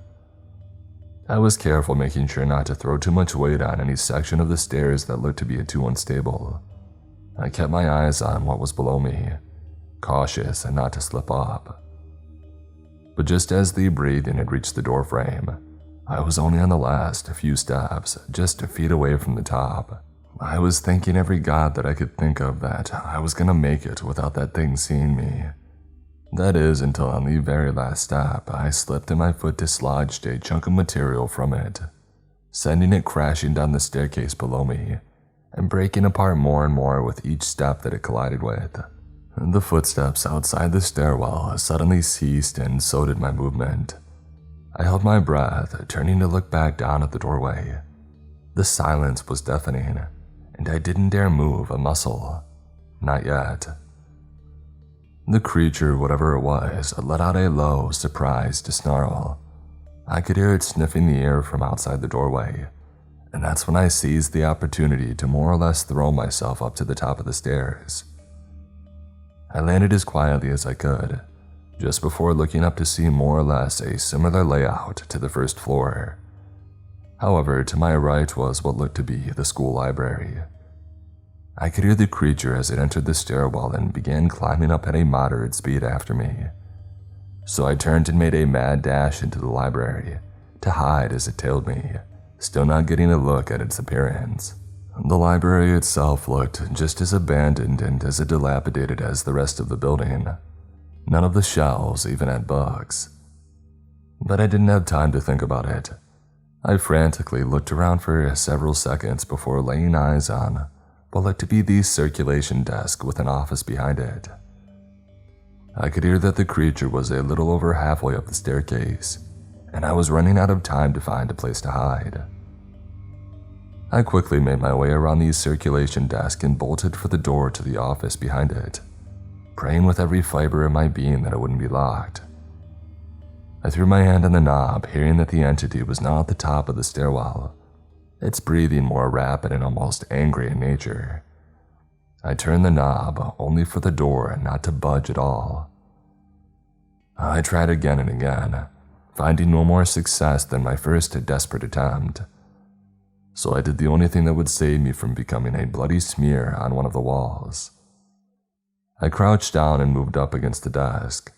I was careful, making sure not to throw too much weight on any section of the stairs that looked to be too unstable. I kept my eyes on what was below me, cautious and not to slip up. But just as the breathing had reached the doorframe, I was only on the last few steps, just feet away from the top. I was thanking every god that I could think of that I was gonna make it without that thing seeing me. That is, until on the very last step, I slipped and my foot dislodged a chunk of material from it, sending it crashing down the staircase below me, and breaking apart more and more with each step that it collided with. The footsteps outside the stairwell suddenly ceased, and so did my movement. I held my breath, turning to look back down at the doorway. The silence was deafening, and I didn't dare move a muscle. Not yet. The creature, whatever it was, let out a low, surprised snarl. I could hear it sniffing the air from outside the doorway, and that's when I seized the opportunity to more or less throw myself up to the top of the stairs. I landed as quietly as I could, just before looking up to see more or less a similar layout to the first floor. However, to my right was what looked to be the school library. I could hear the creature as it entered the stairwell and began climbing up at a moderate speed after me. So I turned and made a mad dash into the library to hide as it tailed me, still not getting a look at its appearance. The library itself looked just as abandoned and as dilapidated as the rest of the building. None of the shelves even had books. But I didn't have time to think about it. I frantically looked around for several seconds before laying eyes on what looked to be the circulation desk with an office behind it. I could hear that the creature was a little over halfway up the staircase, and I was running out of time to find a place to hide. I quickly made my way around the circulation desk and bolted for the door to the office behind it, praying with every fiber of my being that it wouldn't be locked. I threw my hand on the knob, hearing that the entity was now at the top of the stairwell, its breathing more rapid and almost angry in nature. I turned the knob, only for the door not to budge at all. I tried again and again, finding no more success than my first desperate attempt. So I did the only thing that would save me from becoming a bloody smear on one of the walls. I crouched down and moved up against the desk.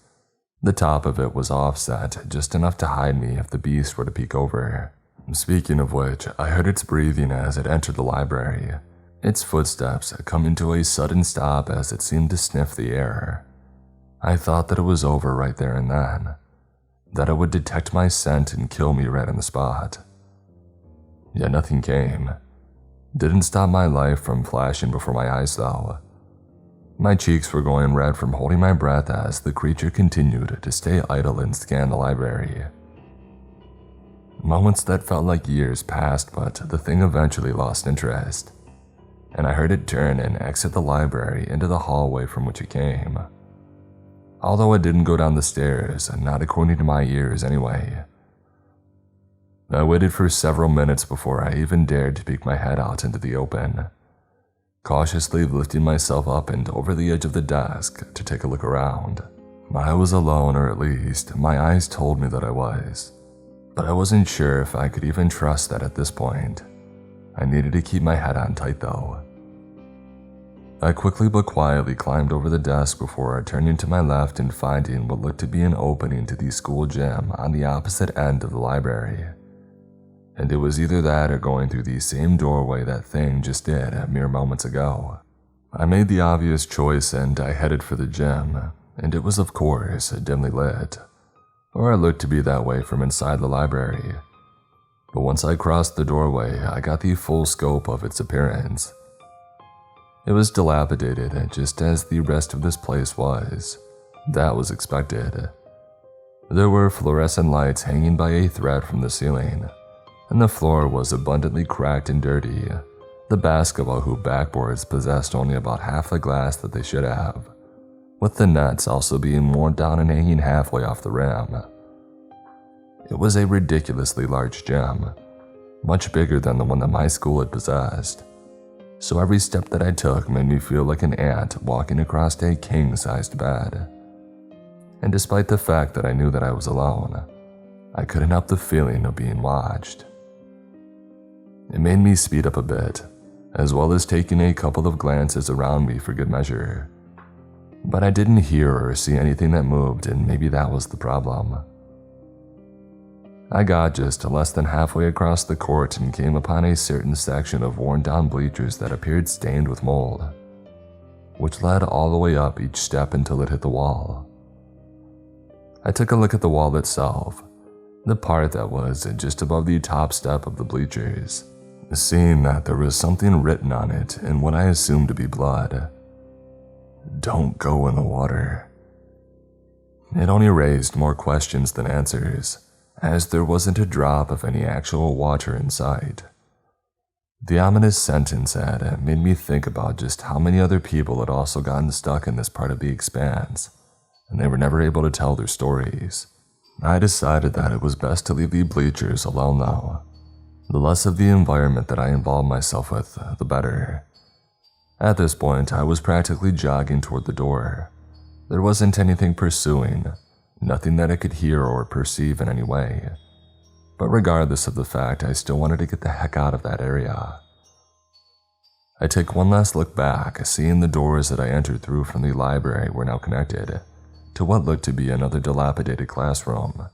The top of it was offset, just enough to hide me if the beast were to peek over. Speaking of which, I heard its breathing as it entered the library, its footsteps coming to a sudden stop as it seemed to sniff the air. I thought that it was over right there and then, that it would detect my scent and kill me right on the spot. Yet nothing came. Didn't stop my life from flashing before my eyes though. My cheeks were going red from holding my breath as the creature continued to stay idle and scan the library. Moments that felt like years passed, but the thing eventually lost interest, and I heard it turn and exit the library into the hallway from which it came. although I didn't go down the stairs, not according to my ears anyway. I waited for several minutes before I even dared to peek my head out into the open, cautiously lifting myself up and over the edge of the desk to take a look around. I was alone, or at least my eyes told me that I was, but I wasn't sure if I could even trust that at this point. I needed to keep my head on tight though. I quickly but quietly climbed over the desk before turning to my left and finding what looked to be an opening to the school gym on the opposite end of the library. And it was either that or going through the same doorway that thing just did mere moments ago. I made the obvious choice and I headed for the gym, and it was of course dimly lit, or it looked to be that way from inside the library. But once I crossed the doorway, I got the full scope of its appearance. It was dilapidated, just as the rest of this place was. That was expected. There were fluorescent lights hanging by a thread from the ceiling, and the floor was abundantly cracked and dirty. The basketball hoop backboards possessed only about half the glass that they should have, with the nets also being worn down and hanging halfway off the rim. It was a ridiculously large gym, much bigger than the one that my school had possessed, so every step that I took made me feel like an ant walking across a king-sized bed. And despite the fact that I knew that I was alone, I couldn't help the feeling of being watched. It made me speed up a bit, as well as taking a couple of glances around me for good measure. But I didn't hear or see anything that moved, and maybe that was the problem. I got just less than halfway across the court and came upon a certain section of worn-down bleachers that appeared stained with mold, which led all the way up each step until it hit the wall. I took a look at the wall itself, the part that was just above the top step of the bleachers, seeing that there was something written on it in what I assumed to be blood. "Don't go in the water." It only raised more questions than answers, as there wasn't a drop of any actual water in sight. The ominous sentence had made me think about just how many other people had also gotten stuck in this part of the expanse, and they were never able to tell their stories. I decided that it was best to leave the bleachers alone though. The less of the environment that I involved myself with, the better. At this point, I was practically jogging toward the door. There wasn't anything pursuing, nothing that I could hear or perceive in any way. But regardless of the fact, I still wanted to get the heck out of that area. I took one last look back, seeing the doors that I entered through from the library were now connected to what looked to be another dilapidated classroom.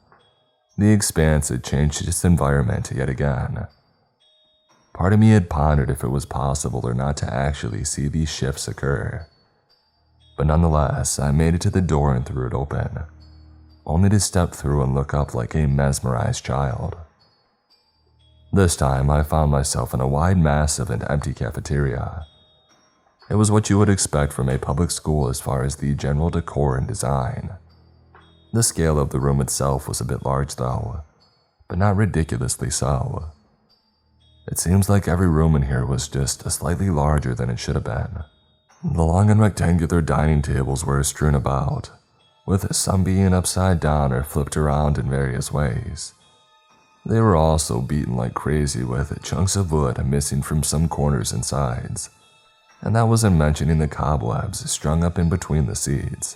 The expanse had changed its environment yet again. Part of me had pondered if it was possible or not to actually see these shifts occur. But nonetheless, I made it to the door and threw it open, only to step through and look up like a mesmerized child. This time, I found myself in a wide, massive, and empty cafeteria. It was what you would expect from a public school as far as the general decor and design. The scale of the room itself was a bit large though, but not ridiculously so. It seems like every room in here was just slightly larger than it should have been. The long and rectangular dining tables were strewn about, with some being upside down or flipped around in various ways. They were also beaten like crazy with chunks of wood missing from some corners and sides, and that wasn't mentioning the cobwebs strung up in between the seats.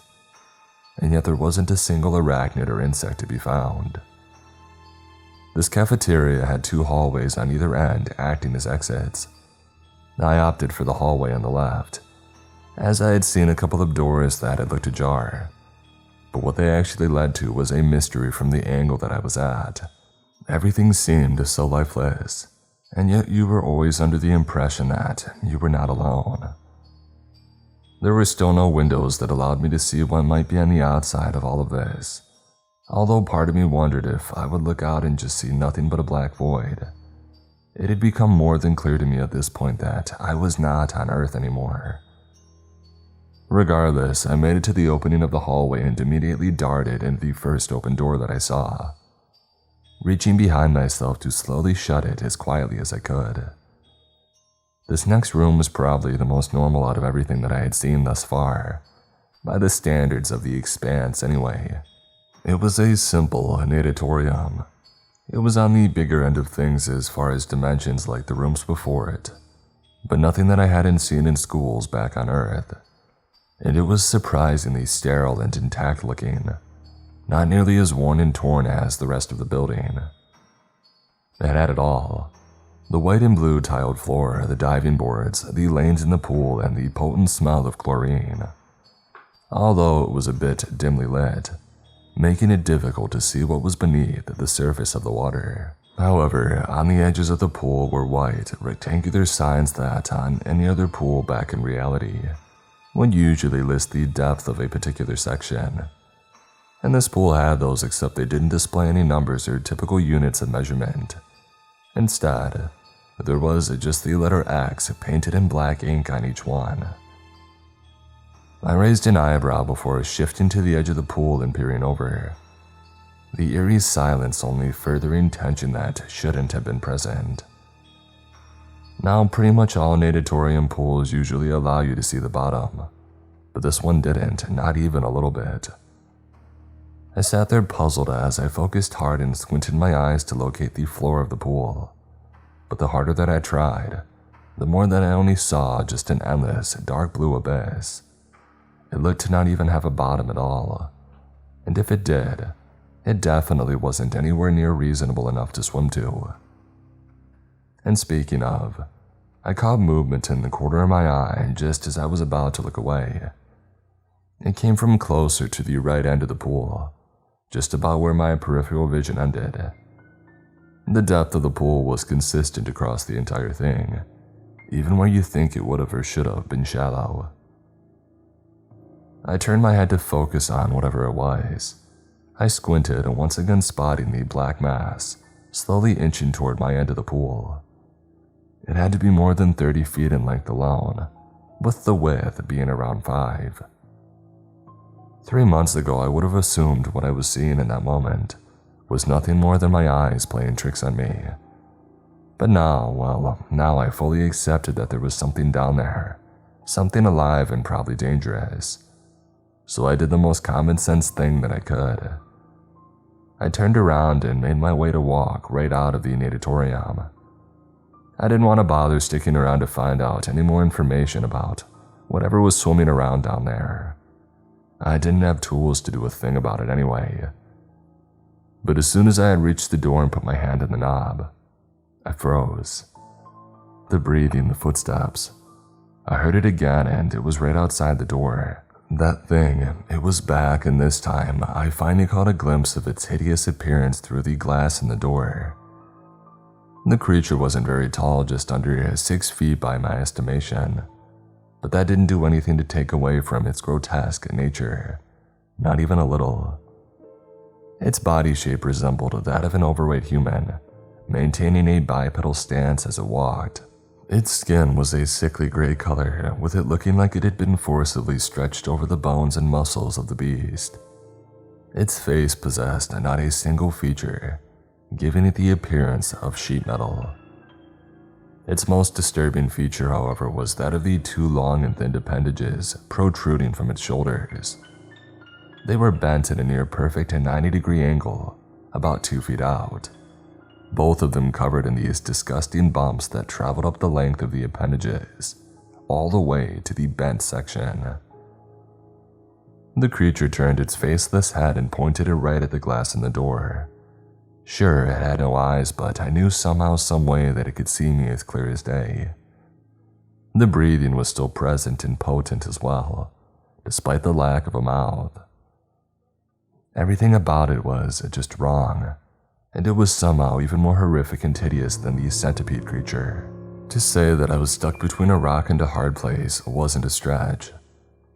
And yet there wasn't a single arachnid or insect to be found. This cafeteria had 2 hallways on either end acting as exits. I opted for the hallway on the left, as I had seen a couple of doors that had looked ajar, but what they actually led to was a mystery from the angle that I was at. Everything seemed so lifeless, and yet you were always under the impression that you were not alone. There were still no windows that allowed me to see what might be on the outside of all of this, although part of me wondered if I would look out and just see nothing but a black void. It had become more than clear to me at this point that I was not on Earth anymore. Regardless, I made it to the opening of the hallway and immediately darted into the first open door that I saw, reaching behind myself to slowly shut it as quietly as I could. This next room was probably the most normal out of everything that I had seen thus far, by the standards of the expanse anyway. It was a simple natatorium. It was on the bigger end of things as far as dimensions like the rooms before it, but nothing that I hadn't seen in schools back on Earth. And it was surprisingly sterile and intact looking, not nearly as worn and torn as the rest of the building. It had it all. The white and blue tiled floor, the diving boards, the lanes in the pool, and the potent smell of chlorine. Although it was a bit dimly lit, making it difficult to see what was beneath the surface of the water. However, on the edges of the pool were white, rectangular signs that, on any other pool back in reality, would usually list the depth of a particular section. And this pool had those, except they didn't display any numbers or typical units of measurement. Instead, there was just the letter X painted in black ink on each one. I raised an eyebrow before shifting to the edge of the pool and peering over. The eerie silence only furthering tension that shouldn't have been present. Now, pretty much all natatorium pools usually allow you to see the bottom, but this one didn't, not even a little bit. I sat there puzzled as I focused hard and squinted my eyes to locate the floor of the pool. But the harder that I tried, the more that I only saw just an endless, dark blue abyss. It looked to not even have a bottom at all, and if it did, it definitely wasn't anywhere near reasonable enough to swim to. And speaking of, I caught movement in the corner of my eye just as I was about to look away. It came from closer to the right end of the pool, just about where my peripheral vision ended. The depth of the pool was consistent across the entire thing, even where you think it would have or should have been shallow. I turned my head to focus on whatever it was. I squinted, once again spotting the black mass, slowly inching toward my end of the pool. It had to be more than 30 feet in length alone, with the width being around 5. 3 months ago, I would have assumed what I was seeing in that moment was nothing more than my eyes playing tricks on me. But now I fully accepted that there was something down there, something alive and probably dangerous. So I did the most common sense thing that I could. I turned around and made my way to walk right out of the natatorium. I didn't want to bother sticking around to find out any more information about whatever was swimming around down there. I didn't have tools to do a thing about it anyway. But as soon as I had reached the door and put my hand on the knob, I froze. The breathing, the footsteps. I heard it again, and it was right outside the door. That thing, it was back, and this time I finally caught a glimpse of its hideous appearance through the glass in the door. The creature wasn't very tall, just under 6 feet by my estimation, but that didn't do anything to take away from its grotesque nature, not even a little. Its body shape resembled that of an overweight human, maintaining a bipedal stance as it walked. Its skin was a sickly gray color, with it looking like it had been forcibly stretched over the bones and muscles of the beast. Its face possessed not a single feature, giving it the appearance of sheet metal. Its most disturbing feature, however, was that of the 2 long and thin appendages protruding from its shoulders. They were bent at a near perfect 90-degree angle, about 2 feet out, both of them covered in these disgusting bumps that traveled up the length of the appendages, all the way to the bent section. The creature turned its faceless head and pointed it right at the glass in the door. Sure, it had no eyes, but I knew somehow, some way that it could see me as clear as day. The breathing was still present and potent as well, despite the lack of a mouth. Everything about it was just wrong, and it was somehow even more horrific and hideous than the centipede creature. To say that I was stuck between a rock and a hard place wasn't a stretch.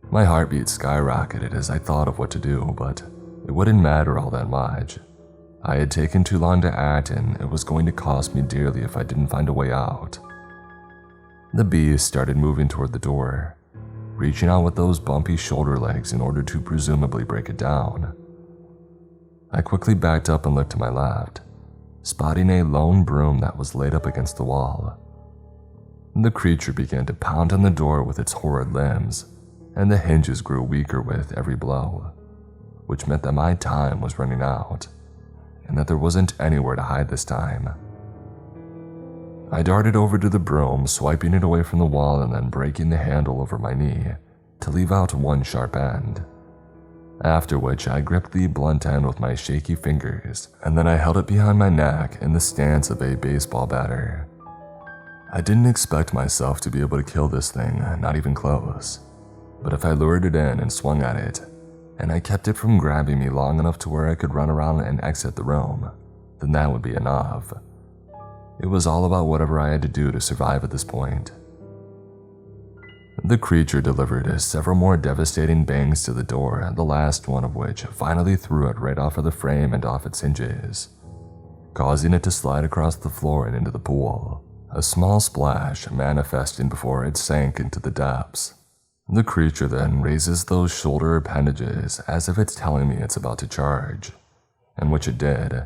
My heartbeat skyrocketed as I thought of what to do, but it wouldn't matter all that much. I had taken too long to act, and it was going to cost me dearly if I didn't find a way out. The beast started moving toward the door, reaching out with those bumpy shoulder legs in order to presumably break it down. I quickly backed up and looked to my left, spotting a lone broom that was laid up against the wall. The creature began to pound on the door with its horrid limbs, and the hinges grew weaker with every blow, which meant that my time was running out, and that there wasn't anywhere to hide this time. I darted over to the broom, swiping it away from the wall and then breaking the handle over my knee to leave out one sharp end. After which I gripped the blunt end with my shaky fingers, and then I held it behind my neck in the stance of a baseball batter. I didn't expect myself to be able to kill this thing, not even close, but if I lured it in and swung at it, and I kept it from grabbing me long enough to where I could run around and exit the room, then that would be enough. It was all about whatever I had to do to survive at this point. The creature delivered several more devastating bangs to the door, the last one of which finally threw it right off of the frame and off its hinges, causing it to slide across the floor and into the pool, a small splash manifesting before it sank into the depths. The creature then raises those shoulder appendages as if it's telling me it's about to charge, and which it did,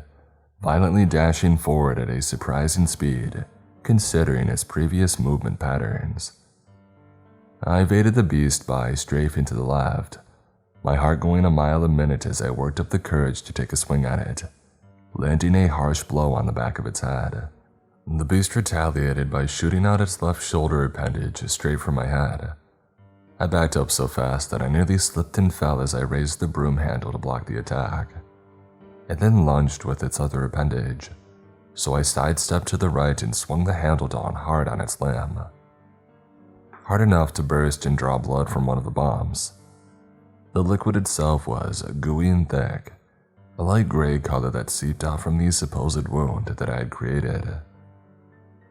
violently dashing forward at a surprising speed, considering its previous movement patterns. I evaded the beast by strafing to the left, my heart going a mile a minute as I worked up the courage to take a swing at it, landing a harsh blow on the back of its head. The beast retaliated by shooting out its left shoulder appendage straight for my head. I backed up so fast that I nearly slipped and fell as I raised the broom handle to block the attack. It then lunged with its other appendage, so I sidestepped to the right and swung the handle down hard on its limb. Hard enough to burst and draw blood from one of the bombs. The liquid itself was gooey and thick, a light gray color that seeped out from the supposed wound that I had created.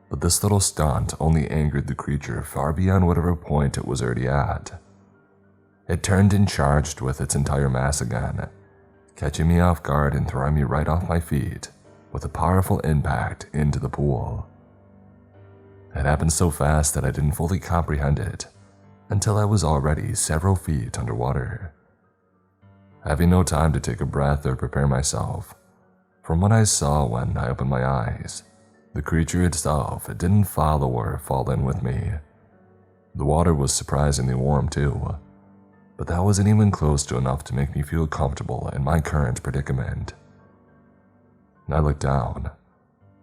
But this little stunt only angered the creature far beyond whatever point it was already at. It turned and charged with its entire mass again, catching me off guard and throwing me right off my feet with a powerful impact into the pool. It happened so fast that I didn't fully comprehend it until I was already several feet underwater. Having no time to take a breath or prepare myself, from what I saw when I opened my eyes, the creature itself didn't follow or fall in with me. The water was surprisingly warm too, but that wasn't even close to enough to make me feel comfortable in my current predicament. I looked down,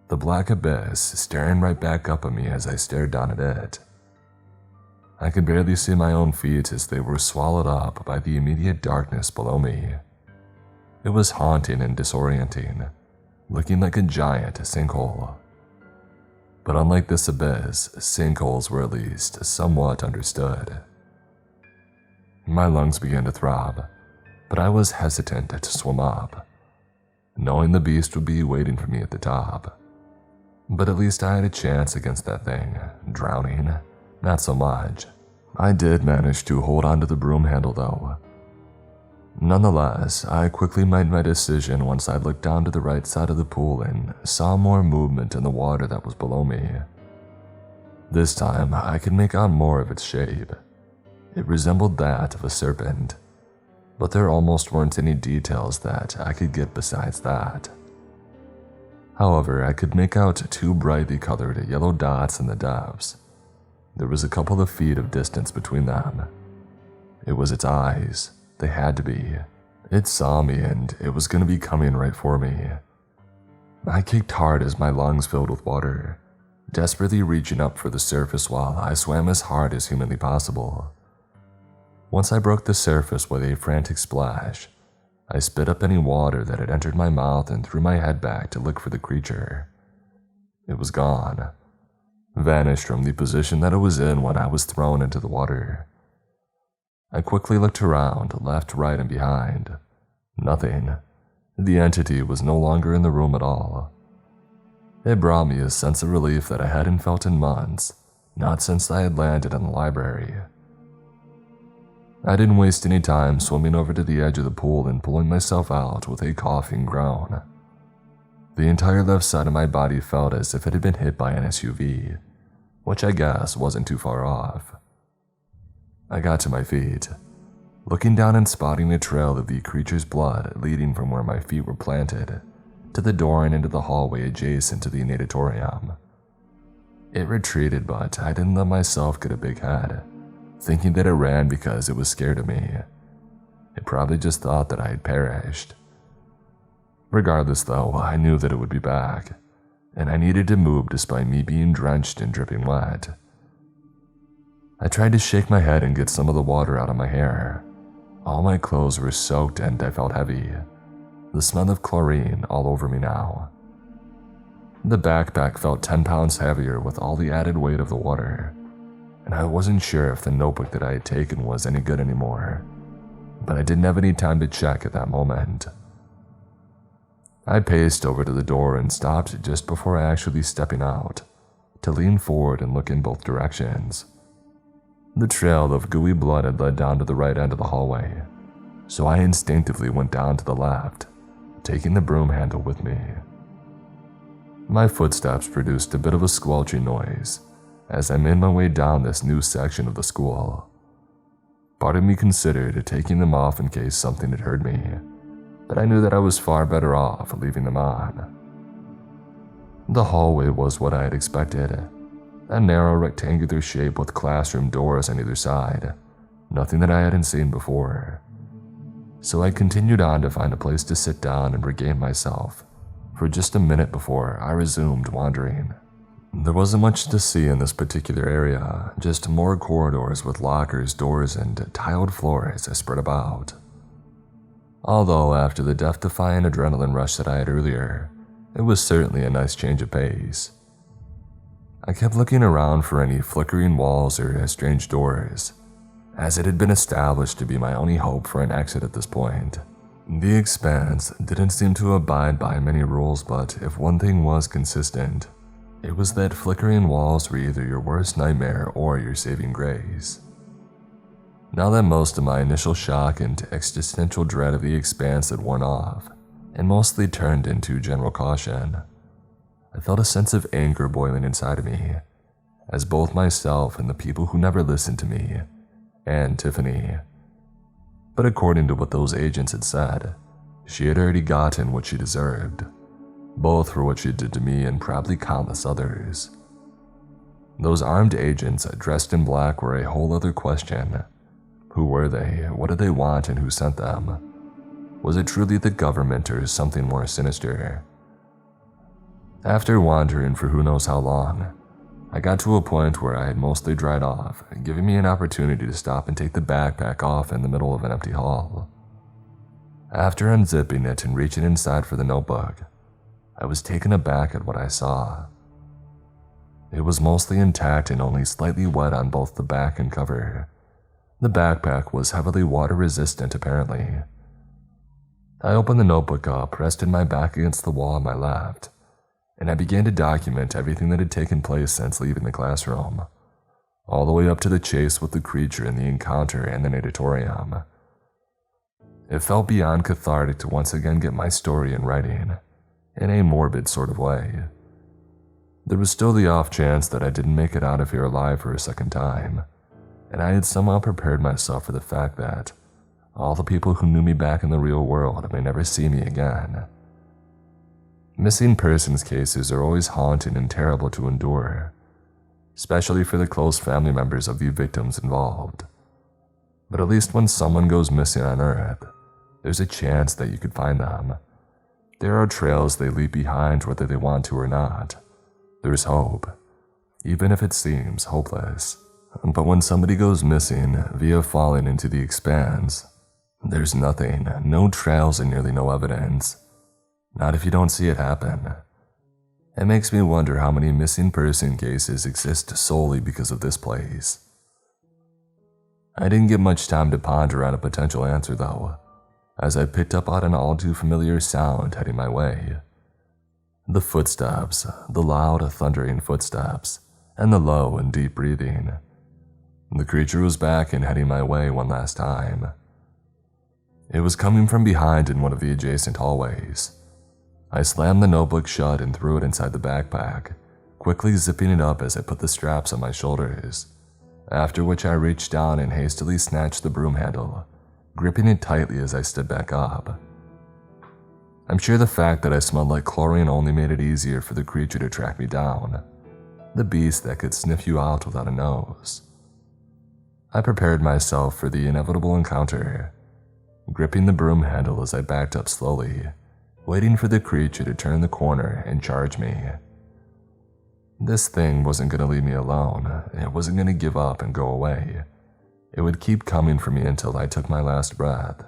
the black abyss staring right back up at me as I stared down at it. I could barely see my own feet as they were swallowed up by the immediate darkness below me. It was haunting and disorienting, looking like a giant sinkhole. But unlike this abyss, sinkholes were at least somewhat understood. My lungs began to throb, but I was hesitant to swim up, knowing the beast would be waiting for me at the top. But at least I had a chance against that thing. Drowning, not so much. I did manage to hold onto the broom handle though. Nonetheless, I quickly made my decision once I looked down to the right side of the pool and saw more movement in the water that was below me. This time, I could make out more of its shape. It resembled that of a serpent, but there almost weren't any details that I could get besides that. However, I could make out two brightly colored yellow dots in the depths. There was a couple of feet of distance between them. It was its eyes. They had to be. It saw me and it was going to be coming right for me. I kicked hard as my lungs filled with water, desperately reaching up for the surface while I swam as hard as humanly possible. Once I broke the surface with a frantic splash, I spit up any water that had entered my mouth and threw my head back to look for the creature. It was gone, vanished from the position that it was in when I was thrown into the water. I quickly looked around, left, right, and behind. Nothing. The entity was no longer in the room at all. It brought me a sense of relief that I hadn't felt in months, not since I had landed in the library. I didn't waste any time swimming over to the edge of the pool and pulling myself out with a coughing groan. The entire left side of my body felt as if it had been hit by an SUV, which I guess wasn't too far off. I got to my feet, looking down and spotting a trail of the creature's blood leading from where my feet were planted to the door and into the hallway adjacent to the natatorium. It retreated, but I didn't let myself get a big head, thinking that it ran because it was scared of me. It probably just thought that I had perished. Regardless though, I knew that it would be back, and I needed to move despite me being drenched and dripping wet. I tried to shake my head and get some of the water out of my hair. All my clothes were soaked and I felt heavy, the smell of chlorine all over me now. The backpack felt 10 pounds heavier with all the added weight of the water, and I wasn't sure if the notebook that I had taken was any good anymore, but I didn't have any time to check at that moment. I paced over to the door and stopped just before actually stepping out, to lean forward and look in both directions. The trail of gooey blood had led down to the right end of the hallway, so I instinctively went down to the left, taking the broom handle with me. My footsteps produced a bit of a squelching noise as I made my way down this new section of the school. Part of me considered taking them off in case something had heard me, but I knew that I was far better off leaving them on. The hallway was what I had expected, a narrow rectangular shape with classroom doors on either side, nothing that I hadn't seen before. So I continued on to find a place to sit down and regain myself for just a minute before I resumed wandering. There wasn't much to see in this particular area, just more corridors with lockers, doors, and tiled floors spread about. Although after the death-defying adrenaline rush that I had earlier, it was certainly a nice change of pace. I kept looking around for any flickering walls or strange doors, as it had been established to be my only hope for an exit at this point. The Expanse didn't seem to abide by many rules, but if one thing was consistent, it was that flickering walls were either your worst nightmare or your saving grace. Now that most of my initial shock and existential dread of the Expanse had worn off, and mostly turned into general caution, I felt a sense of anger boiling inside of me, as both myself and the people who never listened to me, and Tiffany. But according to what those agents had said, she had already gotten what she deserved, both for what she did to me and probably countless others. Those armed agents dressed in black were a whole other question. Who were they? What did they want and who sent them? Was it truly the government or something more sinister? After wandering for who knows how long, I got to a point where I had mostly dried off, giving me an opportunity to stop and take the backpack off in the middle of an empty hall. After unzipping it and reaching inside for the notebook, I was taken aback at what I saw. It was mostly intact and only slightly wet on both the back and cover. The backpack was heavily water resistant apparently. I opened the notebook up, rested my back against the wall on my left, and I began to document everything that had taken place since leaving the classroom, all the way up to the chase with the creature and the encounter in the natatorium. It felt beyond cathartic to once again get my story in writing, in a morbid sort of way. There was still the off chance that I didn't make it out of here alive for a second time, and I had somehow prepared myself for the fact that all the people who knew me back in the real world may never see me again. Missing persons cases are always haunting and terrible to endure, especially for the close family members of the victims involved. But at least when someone goes missing on Earth, there's a chance that you could find them. There are trails they leave behind whether they want to or not. There's hope, even if it seems hopeless. But when somebody goes missing via falling into the Expanse, there's nothing, no trails and nearly no evidence. Not if you don't see it happen. It makes me wonder how many missing person cases exist solely because of this place. I didn't get much time to ponder on a potential answer though, as I picked up on an all too familiar sound heading my way. The footsteps, the loud, thundering footsteps, and the low and deep breathing. The creature was back and heading my way one last time. It was coming from behind in one of the adjacent hallways. I slammed the notebook shut and threw it inside the backpack, quickly zipping it up as I put the straps on my shoulders, after which I reached down and hastily snatched the broom handle, gripping it tightly as I stood back up. I'm sure the fact that I smelled like chlorine only made it easier for the creature to track me down, the beast that could sniff you out without a nose. I prepared myself for the inevitable encounter, gripping the broom handle as I backed up slowly, waiting for the creature to turn the corner and charge me. This thing wasn't going to leave me alone. It wasn't going to give up and go away. It would keep coming for me until I took my last breath.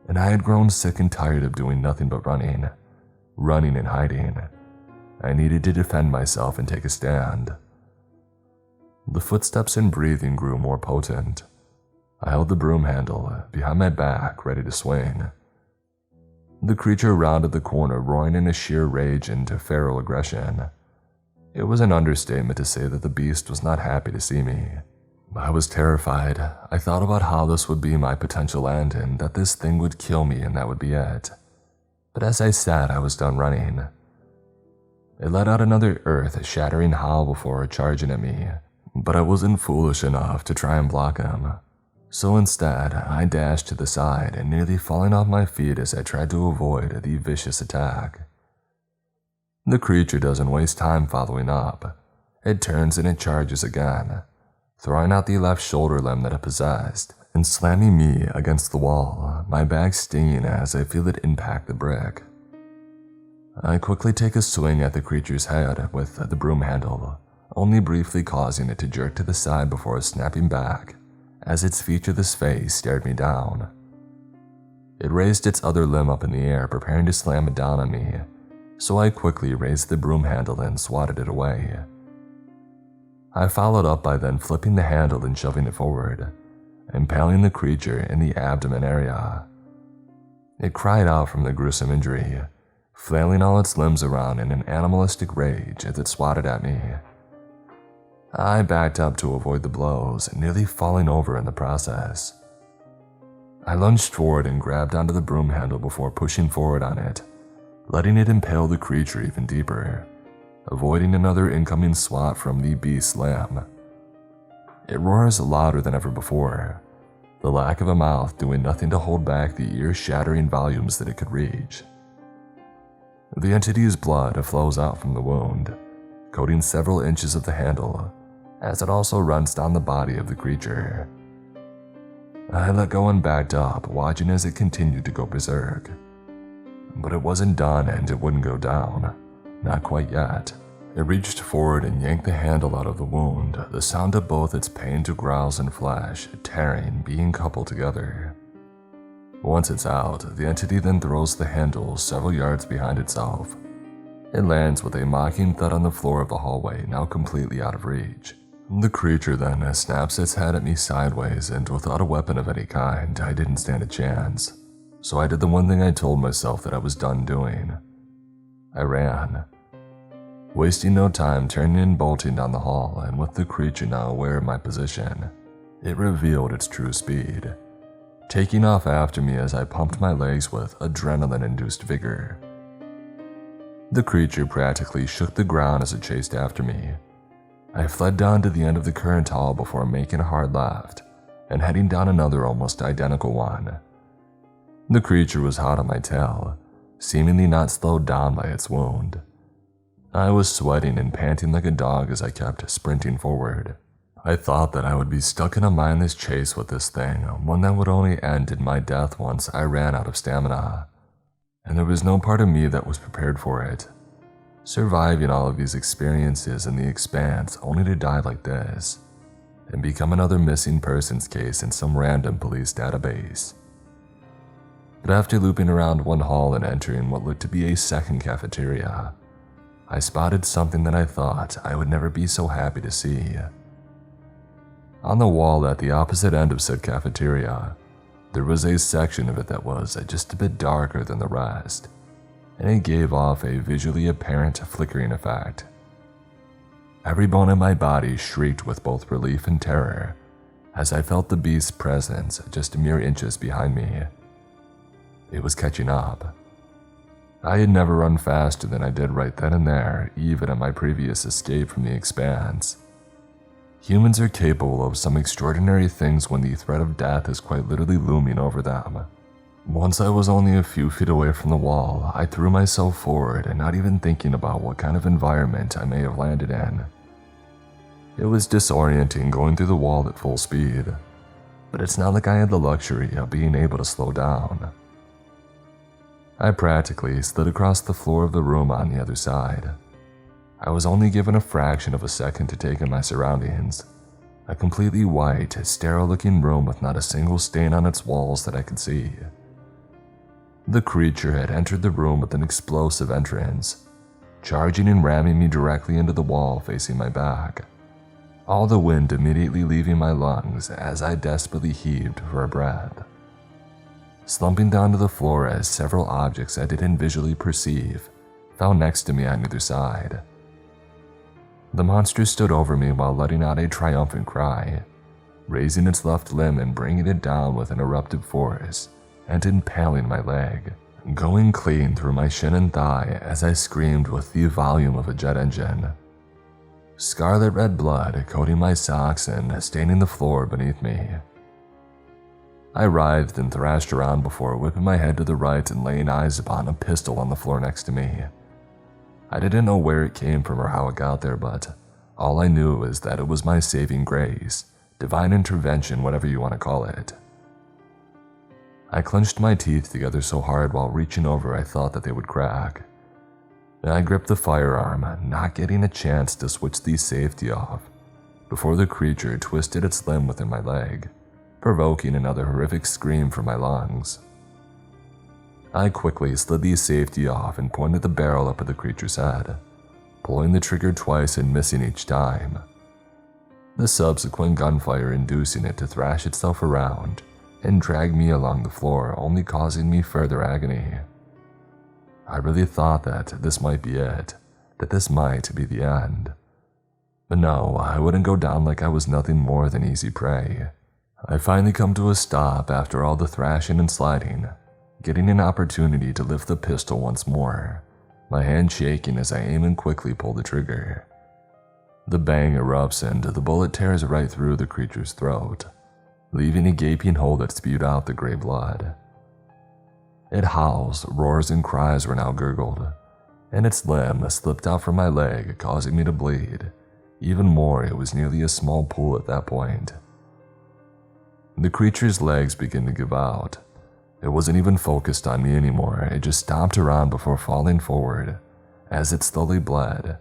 And I had grown sick and tired of doing nothing but running and hiding. I needed to defend myself and take a stand. The footsteps and breathing grew more potent. I held the broom handle behind my back, ready to swing. The creature rounded the corner, roaring in a sheer rage and feral aggression. It was an understatement to say that the beast was not happy to see me. I was terrified. I thought about how this would be my potential end and that this thing would kill me and that would be it. But as I sat, I was done running. It let out another earth-shattering howl before charging at me, but I wasn't foolish enough to try and block him. So instead, I dashed to the side and nearly falling off my feet as I tried to avoid the vicious attack. The creature doesn't waste time following up. It turns and it charges again, throwing out the left shoulder limb that it possessed and slamming me against the wall, my back stinging as I feel it impact the brick. I quickly take a swing at the creature's head with the broom handle, only briefly causing it to jerk to the side before snapping back as its featureless face stared me down. It raised its other limb up in the air, preparing to slam it down on me, so I quickly raised the broom handle and swatted it away. I followed up by then flipping the handle and shoving it forward, impaling the creature in the abdomen area. It cried out from the gruesome injury, flailing all its limbs around in an animalistic rage as it swatted at me. I backed up to avoid the blows, nearly falling over in the process. I lunged forward and grabbed onto the broom handle before pushing forward on it, letting it impale the creature even deeper, avoiding another incoming swat from the beast's limb. It roars louder than ever before, the lack of a mouth doing nothing to hold back the ear-shattering volumes that it could reach. The entity's blood flows out from the wound, coating several inches of the handle, as it also runs down the body of the creature. I let go and backed up, watching as it continued to go berserk. But it wasn't done and it wouldn't go down. Not quite yet. It reached forward and yanked the handle out of the wound, the sound of both its pained growls and flesh, tearing, being coupled together. Once it's out, the entity then throws the handle several yards behind itself. It lands with a mocking thud on the floor of the hallway, now completely out of reach. The creature then snaps its head at me sideways, and without a weapon of any kind, I didn't stand a chance. So I did the one thing I told myself that I was done doing. I ran. Wasting no time turning and bolting down the hall, and with the creature now aware of my position, it revealed its true speed, taking off after me as I pumped my legs with adrenaline-induced vigor. The creature practically shook the ground as it chased after me. I fled down to the end of the current hall before making a hard left and heading down another almost identical one. The creature was hot on my tail, seemingly not slowed down by its wound. I was sweating and panting like a dog as I kept sprinting forward. I thought that I would be stuck in a mindless chase with this thing, one that would only end in my death once I ran out of stamina. And there was no part of me that was prepared for it. Surviving all of these experiences in the expanse only to die like this, and become another missing persons case in some random police database. But after looping around one hall and entering what looked to be a second cafeteria, I spotted something that I thought I would never be so happy to see. On the wall at the opposite end of said cafeteria, there was a section of it that was just a bit darker than the rest, and it gave off a visually apparent flickering effect. Every bone in my body shrieked with both relief and terror as I felt the beast's presence just mere inches behind me. It was catching up. I had never run faster than I did right then and there, even at my previous escape from the expanse. Humans are capable of some extraordinary things when the threat of death is quite literally looming over them. Once I was only a few feet away from the wall, I threw myself forward and not even thinking about what kind of environment I may have landed in. It was disorienting going through the wall at full speed, but it's not like I had the luxury of being able to slow down. I practically slid across the floor of the room on the other side. I was only given a fraction of a second to take in my surroundings. A completely white, sterile-looking room with not a single stain on its walls that I could see. The creature had entered the room with an explosive entrance, charging and ramming me directly into the wall facing my back, all the wind immediately leaving my lungs as I desperately heaved for a breath. Slumping down to the floor as several objects I didn't visually perceive fell next to me on either side. The monster stood over me while letting out a triumphant cry, raising its left limb and bringing it down with an eruptive force and impaling my leg, going clean through my shin and thigh as I screamed with the volume of a jet engine. Scarlet red blood coating my socks and staining the floor beneath me. I writhed and thrashed around before whipping my head to the right and laying eyes upon a pistol on the floor next to me. I didn't know where it came from or how it got there, but all I knew was that it was my saving grace, divine intervention, whatever you want to call it. I clenched my teeth together so hard while reaching over I thought that they would crack. I gripped the firearm, not getting a chance to switch the safety off, before the creature twisted its limb within my leg, provoking another horrific scream from my lungs. I quickly slid the safety off and pointed the barrel up at the creature's head, pulling the trigger twice and missing each time. The subsequent gunfire inducing it to thrash itself around and drag me along the floor, only causing me further agony. I really thought that this might be it, that this might be the end. But no, I wouldn't go down like I was nothing more than easy prey. I finally come to a stop after all the thrashing and sliding, getting an opportunity to lift the pistol once more, my hand shaking as I aim and quickly pull the trigger. The bang erupts and the bullet tears right through the creature's throat, leaving a gaping hole that spewed out the gray blood. It howls, roars, and cries were now gurgled, and its limb slipped out from my leg, causing me to bleed. Even more, it was nearly a small pool at that point. The creature's legs began to give out. It wasn't even focused on me anymore, it just stomped around before falling forward, as it slowly bled,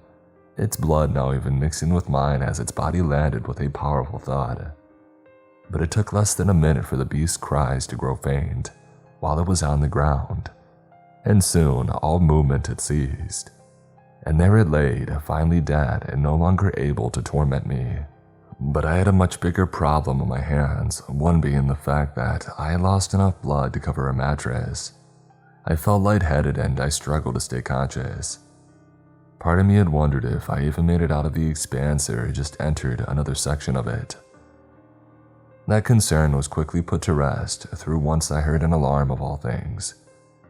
its blood now even mixing with mine as its body landed with a powerful thud. But it took less than a minute for the beast's cries to grow faint while it was on the ground, and soon all movement had ceased, and there it laid, finally dead and no longer able to torment me. But I had a much bigger problem on my hands, one being the fact that I had lost enough blood to cover a mattress. I felt lightheaded and I struggled to stay conscious. Part of me had wondered if I even made it out of the expanse or just entered another section of it. That concern was quickly put to rest through once I heard an alarm of all things.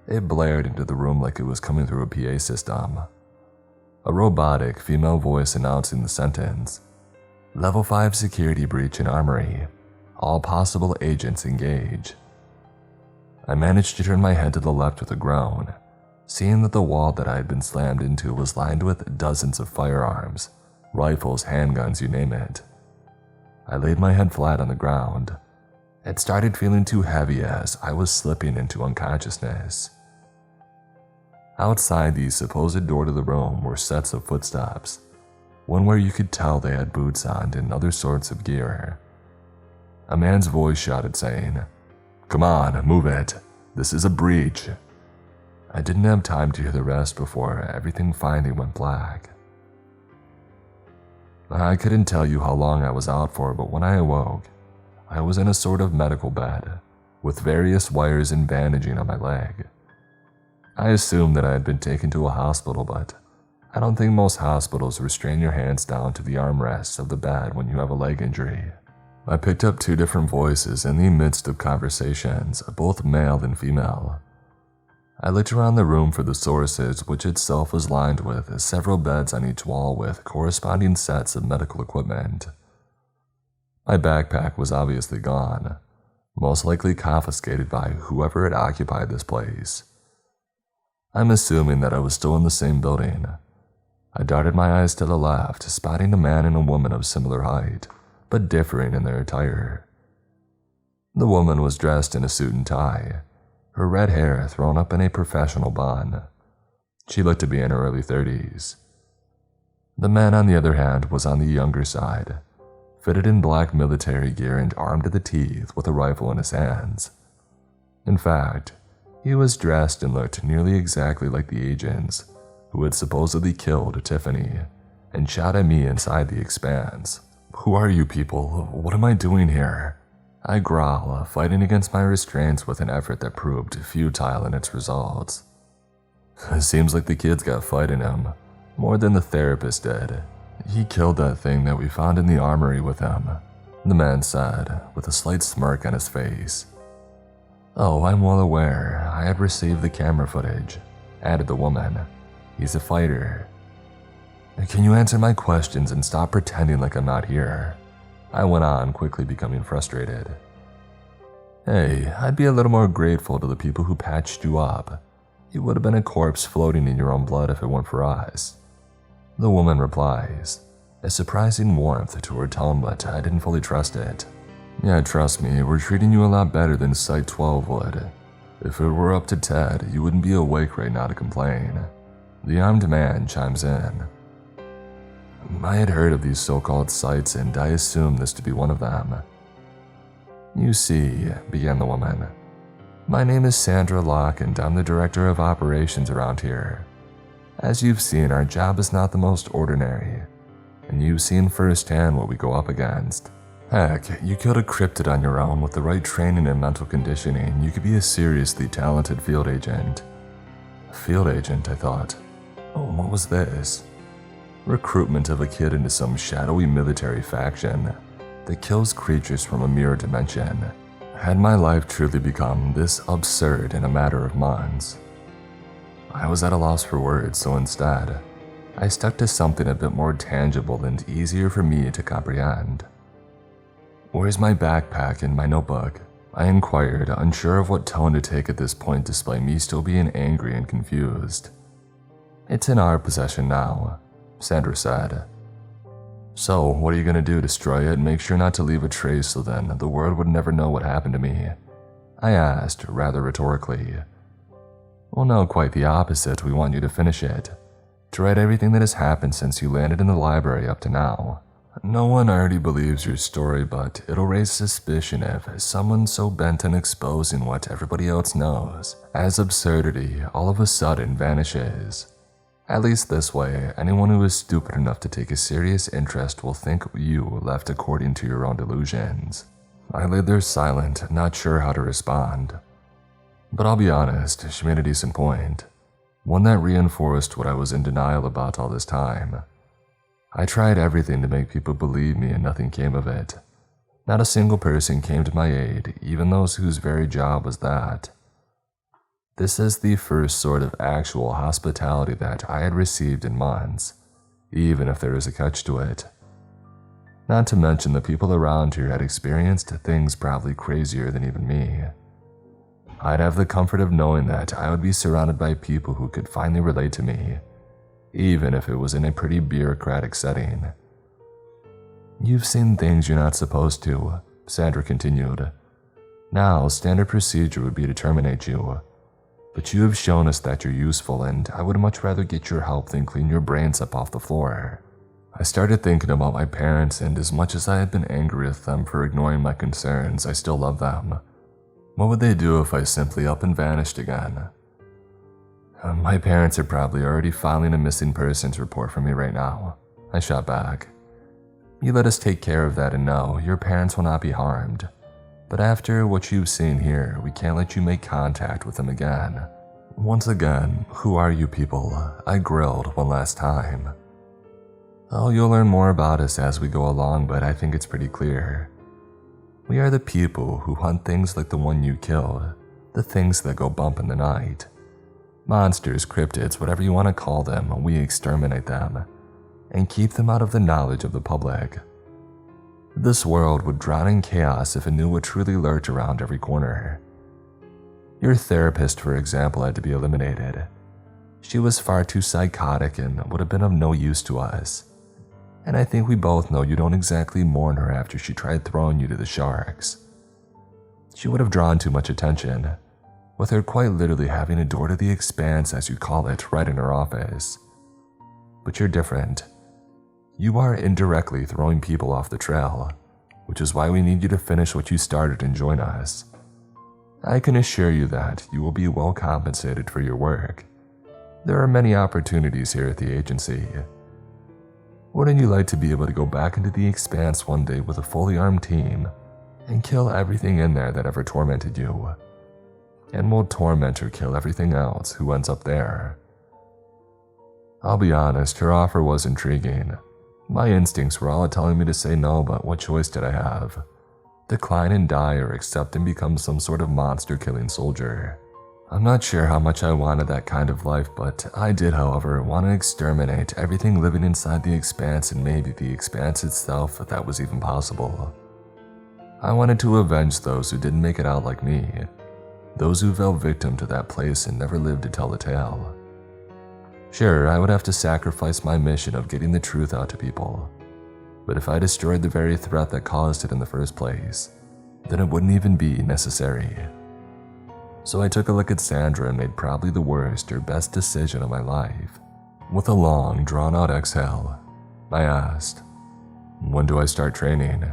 It blared into the room like it was coming through a PA system. A robotic female voice announcing the sentence, "Level 5 security breach in Armory. All possible agents engage." I managed to turn my head to the left with a groan, seeing that the wall that I had been slammed into was lined with dozens of firearms, rifles, handguns, you name it. I laid my head flat on the ground. It started feeling too heavy as I was slipping into unconsciousness. Outside the supposed door to the room were sets of footsteps, one where you could tell they had boots on and other sorts of gear. A man's voice shouted saying, "Come on, move it. This is a breach." I didn't have time to hear the rest before everything finally went black. I couldn't tell you how long I was out for, but when I awoke, I was in a sort of medical bed, with various wires and bandaging on my leg. I assumed that I had been taken to a hospital, but I don't think most hospitals restrain your hands down to the armrests of the bed when you have a leg injury. I picked up two different voices in the midst of conversations, both male and female. I looked around the room for the sources, which itself was lined with several beds on each wall with corresponding sets of medical equipment. My backpack was obviously gone, most likely confiscated by whoever had occupied this place. I'm assuming that I was still in the same building. I darted my eyes to the left, spotting a man and a woman of similar height, but differing in their attire. The woman was dressed in a suit and tie, her red hair thrown up in a professional bun. She looked to be in her early 30s. The man, on the other hand, was on the younger side, fitted in black military gear and armed to the teeth with a rifle in his hands. In fact, he was dressed and looked nearly exactly like the agents who had supposedly killed Tiffany and shot at me inside the expanse. "Who are you people? What am I doing here?" I growl, fighting against my restraints with an effort that proved futile in its results. It seems like the kid's got fight in him, more than the therapist did. "He killed that thing that we found in the armory with him," the man said, with a slight smirk on his face. "Oh, I'm well aware. I have received the camera footage," added the woman. "He's a fighter." "Can you answer my questions and stop pretending like I'm not here?" I went on, quickly becoming frustrated. "Hey, I'd be a little more grateful to the people who patched you up. You would have been a corpse floating in your own blood if it weren't for us." The woman replies, a surprising warmth to her tone, but I didn't fully trust it. "Yeah, trust me, we're treating you a lot better than Site 12 would. If it were up to Ted, you wouldn't be awake right now to complain." The armed man chimes in. "I had heard of these so-called sites, and I assumed this to be one of them." "You see," began the woman, "my name is Sandra Locke, and I'm the director of operations around here. As you've seen, our job is not the most ordinary, and you've seen firsthand what we go up against. Heck, you killed a cryptid on your own. With the right training and mental conditioning, you could be a seriously talented field agent." Field agent, I thought. Oh, what was this? Recruitment of a kid into some shadowy military faction that kills creatures from a mirror dimension. Had my life truly become this absurd in a matter of months? I was at a loss for words, so instead, I stuck to something a bit more tangible and easier for me to comprehend. "Where's my backpack and my notebook?" I inquired, unsure of what tone to take at this point despite me still being angry and confused. "It's in our possession now," Sandra said. "So, what are you going to do, destroy it and make sure not to leave a trace so then the world would never know what happened to me?" I asked, rather rhetorically. "Well, no, quite the opposite. We want you to finish it. To write everything that has happened since you landed in the library up to now. No one already believes your story, but it'll raise suspicion if someone so bent on exposing what everybody else knows as absurdity all of a sudden vanishes. At least this way, anyone who is stupid enough to take a serious interest will think you left according to your own delusions." I lay there silent, not sure how to respond. But I'll be honest, she made a decent point. One that reinforced what I was in denial about all this time. I tried everything to make people believe me and nothing came of it. Not a single person came to my aid, even those whose very job was that. This is the first sort of actual hospitality that I had received in months, even if there is a catch to it. Not to mention the people around here had experienced things probably crazier than even me. I'd have the comfort of knowing that I would be surrounded by people who could finally relate to me, even if it was in a pretty bureaucratic setting. "You've seen things you're not supposed to," Sandra continued. "Now, standard procedure would be to terminate you. But you have shown us that you're useful, and I would much rather get your help than clean your brains up off the floor." I started thinking about my parents, and as much as I had been angry with them for ignoring my concerns, I still love them. What would they do if I simply up and vanished again? My parents are probably already filing a missing persons report for me right now, I shot back. "You let us take care of that, and no, your parents will not be harmed. But after what you've seen here, we can't let you make contact with them again." Once again, who are you people? I grilled one last time. "Oh, you'll learn more about us as we go along, but I think it's pretty clear. We are the people who hunt things like the one you killed, the things that go bump in the night. Monsters, cryptids, whatever you want to call them, we exterminate them and keep them out of the knowledge of the public. This world would drown in chaos if it knew what truly lurked around every corner. Your therapist, for example, had to be eliminated. She was far too psychotic and would have been of no use to us. And I think we both know you don't exactly mourn her after she tried throwing you to the sharks. She would have drawn too much attention, with her quite literally having a door to the expanse, as you call it, right in her office. But you're different. You are indirectly throwing people off the trail, which is why we need you to finish what you started and join us. I can assure you that you will be well compensated for your work. There are many opportunities here at the agency. Wouldn't you like to be able to go back into the expanse one day with a fully armed team and kill everything in there that ever tormented you? And we'll torment or kill everything else who ends up there. I'll be honest, her offer was intriguing. My instincts were all telling me to say no, but what choice did I have? Decline and die, or accept and become some sort of monster-killing soldier? I'm not sure how much I wanted that kind of life, but I did, however, want to exterminate everything living inside the expanse, and maybe the expanse itself, if that was even possible. I wanted to avenge those who didn't make it out like me, those who fell victim to that place and never lived to tell the tale. Sure, I would have to sacrifice my mission of getting the truth out to people, but if I destroyed the very threat that caused it in the first place, then it wouldn't even be necessary. So I took a look at Sandra and made probably the worst or best decision of my life. With a long, drawn-out exhale, I asked, "When do I start training?"